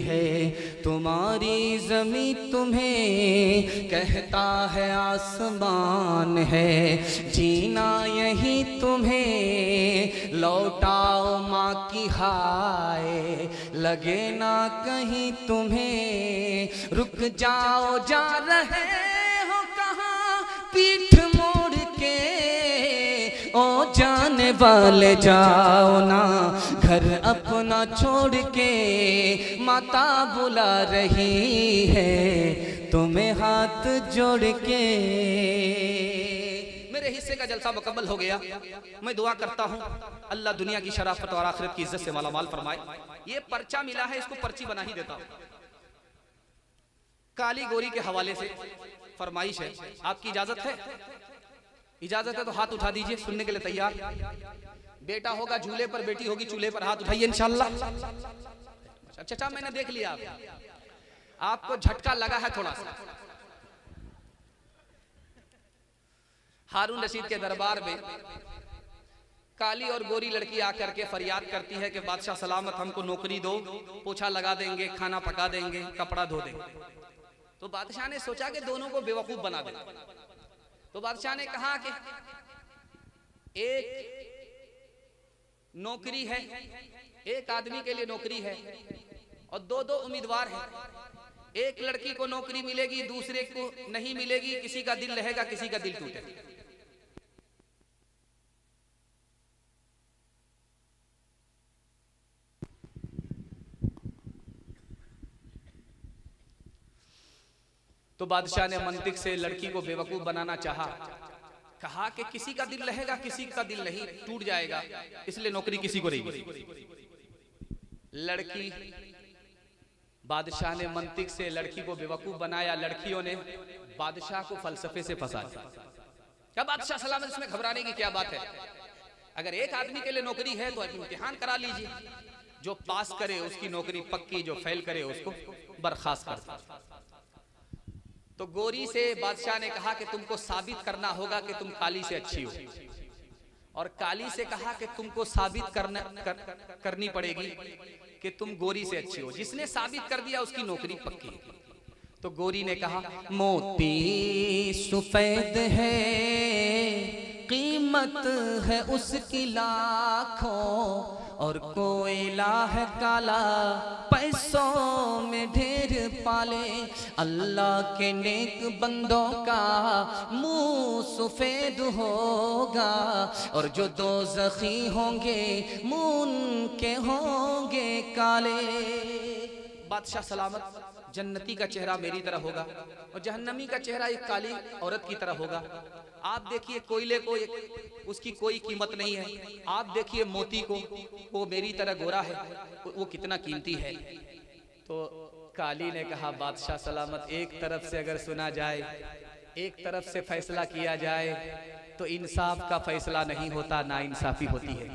है तुम्हारी ज़मी तुम्हें, कहता है आसमान है जीना यही तुम्हें। लौटाओ माँ की हाय लगे ना कहीं तुम्हें, रुक जाओ जा रहे हो कहाँ पीठ मोड़ के, ओ जाने वाले जाओ ना घर अपना छोड़ के, माता बुला रही है तुम्हें हाथ जोड़ के। मेरे हिस्से का जलसा मुकम्मल हो गया। मैं दुआ करता हूँ अल्लाह दुनिया की शराफत और आखिरत की इज्जत से मालामाल फरमाए। ये पर्चा मिला है, इसको पर्ची बना ही देता हूँ। काली गोरी के हवाले से फरमाइश है, आपकी इजाजत है? इजाजत है तो हाथ उठा दीजिए, सुनने के लिए तैयार। बेटा होगा झूले पर, बेटी होगी चूल्हे पर, हाथ उठाइए इंशाल्लाह। अच्छा मैंने देख लिया, आपको झटका लगा है थोड़ा सा। हारून रशीद के दरबार में काली और गोरी लड़की आकर के फरियाद करती है कि बादशाह सलामत हमको नौकरी दो, पोछा लगा देंगे, खाना पका देंगे, कपड़ा धो देंगे। तो बादशाह ने सोचा कि दोनों को बेवकूफ बना दे। तो बादशाह ने कहा कि एक नौकरी है, एक आदमी के लिए नौकरी है और दो उम्मीदवार हैं। एक लड़की को नौकरी मिलेगी, दूसरे को नहीं मिलेगी, किसी का दिल रहेगा, किसी का दिल टूटेगा। तो बादशाह ने मंतिक से लड़की को बेवकूफ बनाना चाहा, कहा कि किसी का दिल रहेगा, किसी का दिल नहीं, टूट जाएगा, इसलिए नौकरी किसी को नहीं। लड़की बादशाह ने मंतिक से लड़की को बेवकूफ बनाया, लड़कियों ने बादशाह को फलसफे से फंसा दिया। क्या बादशाह सलामत, इसमें घबराने की क्या बात है? अगर एक आदमी के लिए नौकरी है तो इम्तिहान करा लीजिए, जो पास करे उसकी नौकरी पक्की, जो फेल करे उसको बर्खास्त कर दो। तो गोरी से बादशाह ने कहा कि तुमको साबित करना होगा कि तुम काली से अच्छी हो, और काली से कहा कि तुमको साबित करनी पड़ेगी कि तुम गोरी से अच्छी हो। जिसने साबित कर दिया उसकी नौकरी पक्की। तो गोरी ने कहा मोती सफेद है, कीमत है उसकी लाखों, और कोयला है काला, पैसों में ढेर पाले। अल्लाह के नेक बंदों का मुंह सफेद होगा, और जो दोज़खी होंगे मुंह के होंगे काले। बादशाह सलामत, जन्नती का चेहरा मेरी तरह होगा और जहन्नमी का चेहरा एक काली औरत की तरह होगा। आप देखिए कोयले को, उसकी कोई कीमत नहीं है। आप देखिए मोती को, वो मेरी तरह गोरा है, वो कितना कीमती है। तो काली ने कहा बादशाह सलामत, एक तरफ से अगर सुना जाए, एक तरफ से फैसला किया जाए तो इंसाफ का फैसला नहीं होता, ना इंसाफी होती है।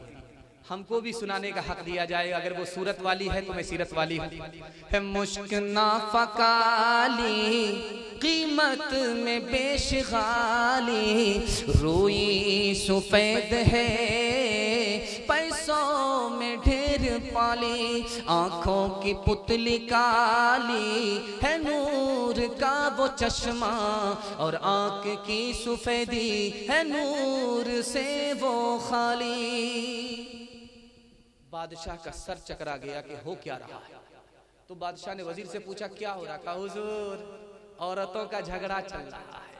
हमको भी सुनाने का हक दिया जाए। अगर वो सूरत वाली है तो मैं सीरत वाली हूँ। है मुश्क नाफकाली, कीमत में बेशगाली, रोई सफेद है, पैसों में ढेर पाली, आंखों की पुतली काली है, नूर का वो चश्मा, और आंख की सफेदी है नूर से वो खाली। बादशाह का सर चकरा गया कि हो क्या रहा है। तो बादशाह ने वजीर से पूछा क्या हो रहा? कहा हुजूर, औरतों का झगड़ा चल रहा है।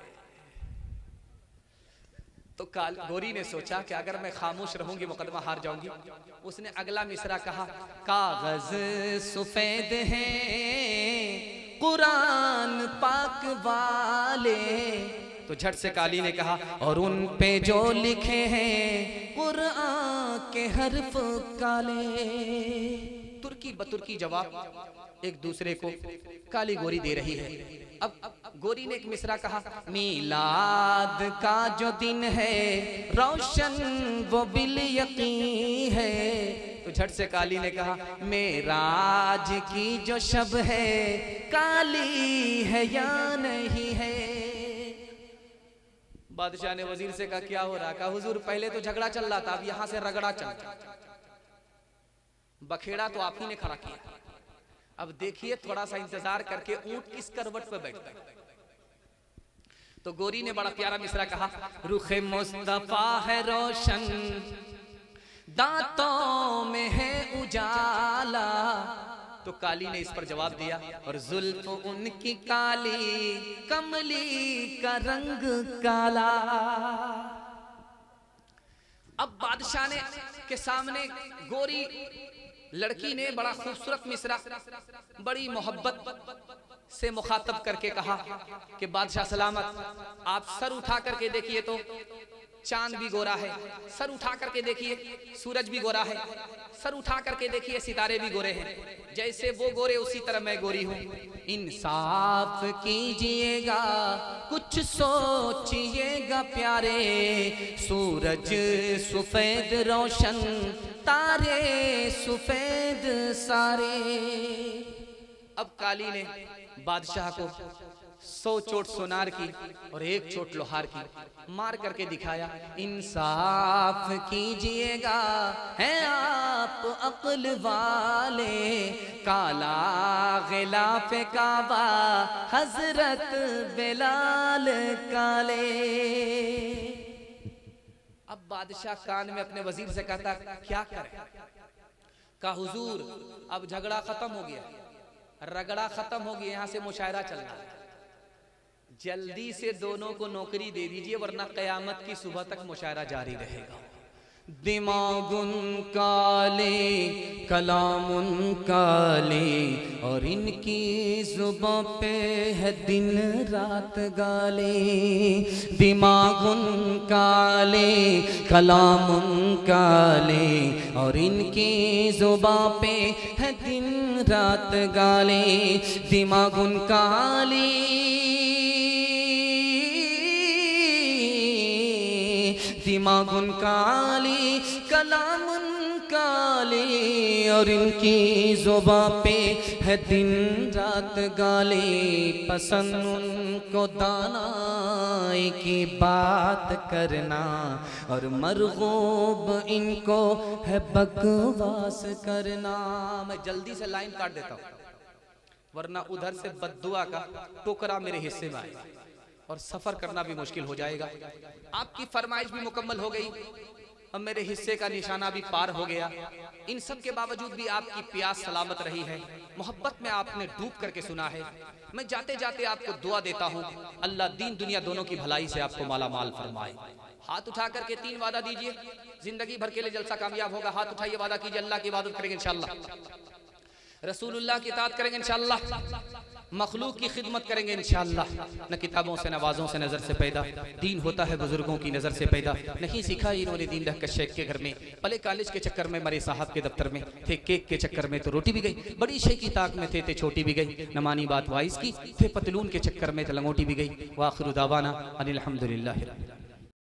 तो गोरी ने सोचा कि अगर मैं खामोश रहूंगी मुकदमा हार जाऊंगी। उसने अगला मिसरा कहा, कागज सफेद है कुरान पाक वाले। तो झट से काली ने कहा, और उन पे जो लिखे हैं कुरान के हर्फ काले। तुर्की बतुर्की जवाब एक दूसरे को काली गोरी दे रही है। अब गोरी ने एक मिसरा कहा, मीलाद का जो दिन है रोशन वो बिल यकीन है। तो झट से काली ने कहा, मेराज की जो शब है काली है या नहीं है। बादशाह ने वजीर से कहा क्या हो रहा? कहा हुजूर, पहले तो झगड़ा चल रहा था, अब यहां से रगड़ा चल रहा। बखेड़ा तो आप ही ने खड़ा किया, अब देखिए थोड़ा सा इंतजार करके ऊंट किस करवट पे बैठता है। तो गोरी ने बड़ा प्यारा मिसरा कहा, रुखे मुस्तफा है रोशन, दांतों में है उजाला, तो काली ने इस पर जवाब दिया, और जुल्फ उनकी काली, कमली का रंग काला। अब बादशाह ने के सामने गोरी लड़की ने बड़ा खूबसूरत मिसरा बड़ी मोहब्बत से मुखातब करके कहा कि बादशाह सलामत, आप सर उठा करके देखिए तो चांद भी गोरा है, सर उठा करके देखिए सूरज भी गोरा है, सर उठा करके देखिए सितारे भी गोरे हैं, जैसे वो गोरे उसी तरह मैं गोरी हूँ। इंसाफ कीजिएगा, कुछ सोचिएगा प्यारे, सूरज सफेद रोशन, तारे सफेद सारे। अब काली ने बादशाह को 100 चोट सोनार की और 1 चोट लोहार की मार करके दिखाया। इंसाफ कीजिएगा, हैं आप अक्ल वाले, काला गिलाफ काबा, हजरत बिलाल काले। अब बादशाह कान में अपने वजीर से कहता क्या करें? कहा हुजूर अब झगड़ा खत्म हो गया, रगड़ा खत्म हो गया, यहाँ से मुशायरा चल रहा है, जल्दी से दोनों को नौकरी दे दीजिए वरना कयामत की सुबह तक मुशायरा जारी रहेगा। दिमागुन काले, कलामुन काले, और इनकी जुबां पे है दिन रात गाले। दिमागुन काले, कलामुन काले, और इनकी जुबां पे है दिन रात गाले। दिमागुन काली, दिमागुन काली, कलामुन काली, और इनकी जुबां पे है दिन रात गाली। पसंद उनको दानाई की बात करना, और मरगूब इनको है बकवास करना। मैं जल्दी से लाइन काट देता हूँ वरना उधर से बद्दुआ का टोकरा मेरे हिस्से में आएगा और सफर करना भी मुश्किल हो जाएगा। आपकी फरमाइश भी मुकम्मल हो गई, अब मेरे हिस्से का निशाना भी पार हो गया। इन सब के बावजूद भी आपकी प्यास सलामत रही है, मोहब्बत में आपने डूब करके सुना है। मैं जाते जाते आपको दुआ देता हूँ, अल्लाह दीन दुनिया दोनों की भलाई से आपको माला माल फरमाए। हाथ उठा करके 3 वादा दीजिए, जिंदगी भर के लिए जलसा कामयाब होगा। हाथ उठाइए, वादा कीजिए अल्लाह की इबादत करेंगे इंशाअल्लाह, रसूलुल्लाह की इताअत करेंगे इंशाअल्लाह, मखलूक की खिदमत करेंगे इंशाअल्लाह। न किताबों से नवाजों से नजर से पैदा, दीन होता है बुजुर्गों की नजर से पैदा। नहीं सीखा इन्होंने दीन रहकर शेख के घर में, पले कॉलेज के चक्कर में मरे साहब के दफ्तर में, थे केक के चक्कर में तो रोटी भी गई, बड़ी शेख की ताक में थे छोटी भी गई, न मानी बात वाइस की, थे पतलून के चक्कर में तो लंगोटी भी गई। वाखिरु दावाना अनिल हम्दुलिल्लाहि।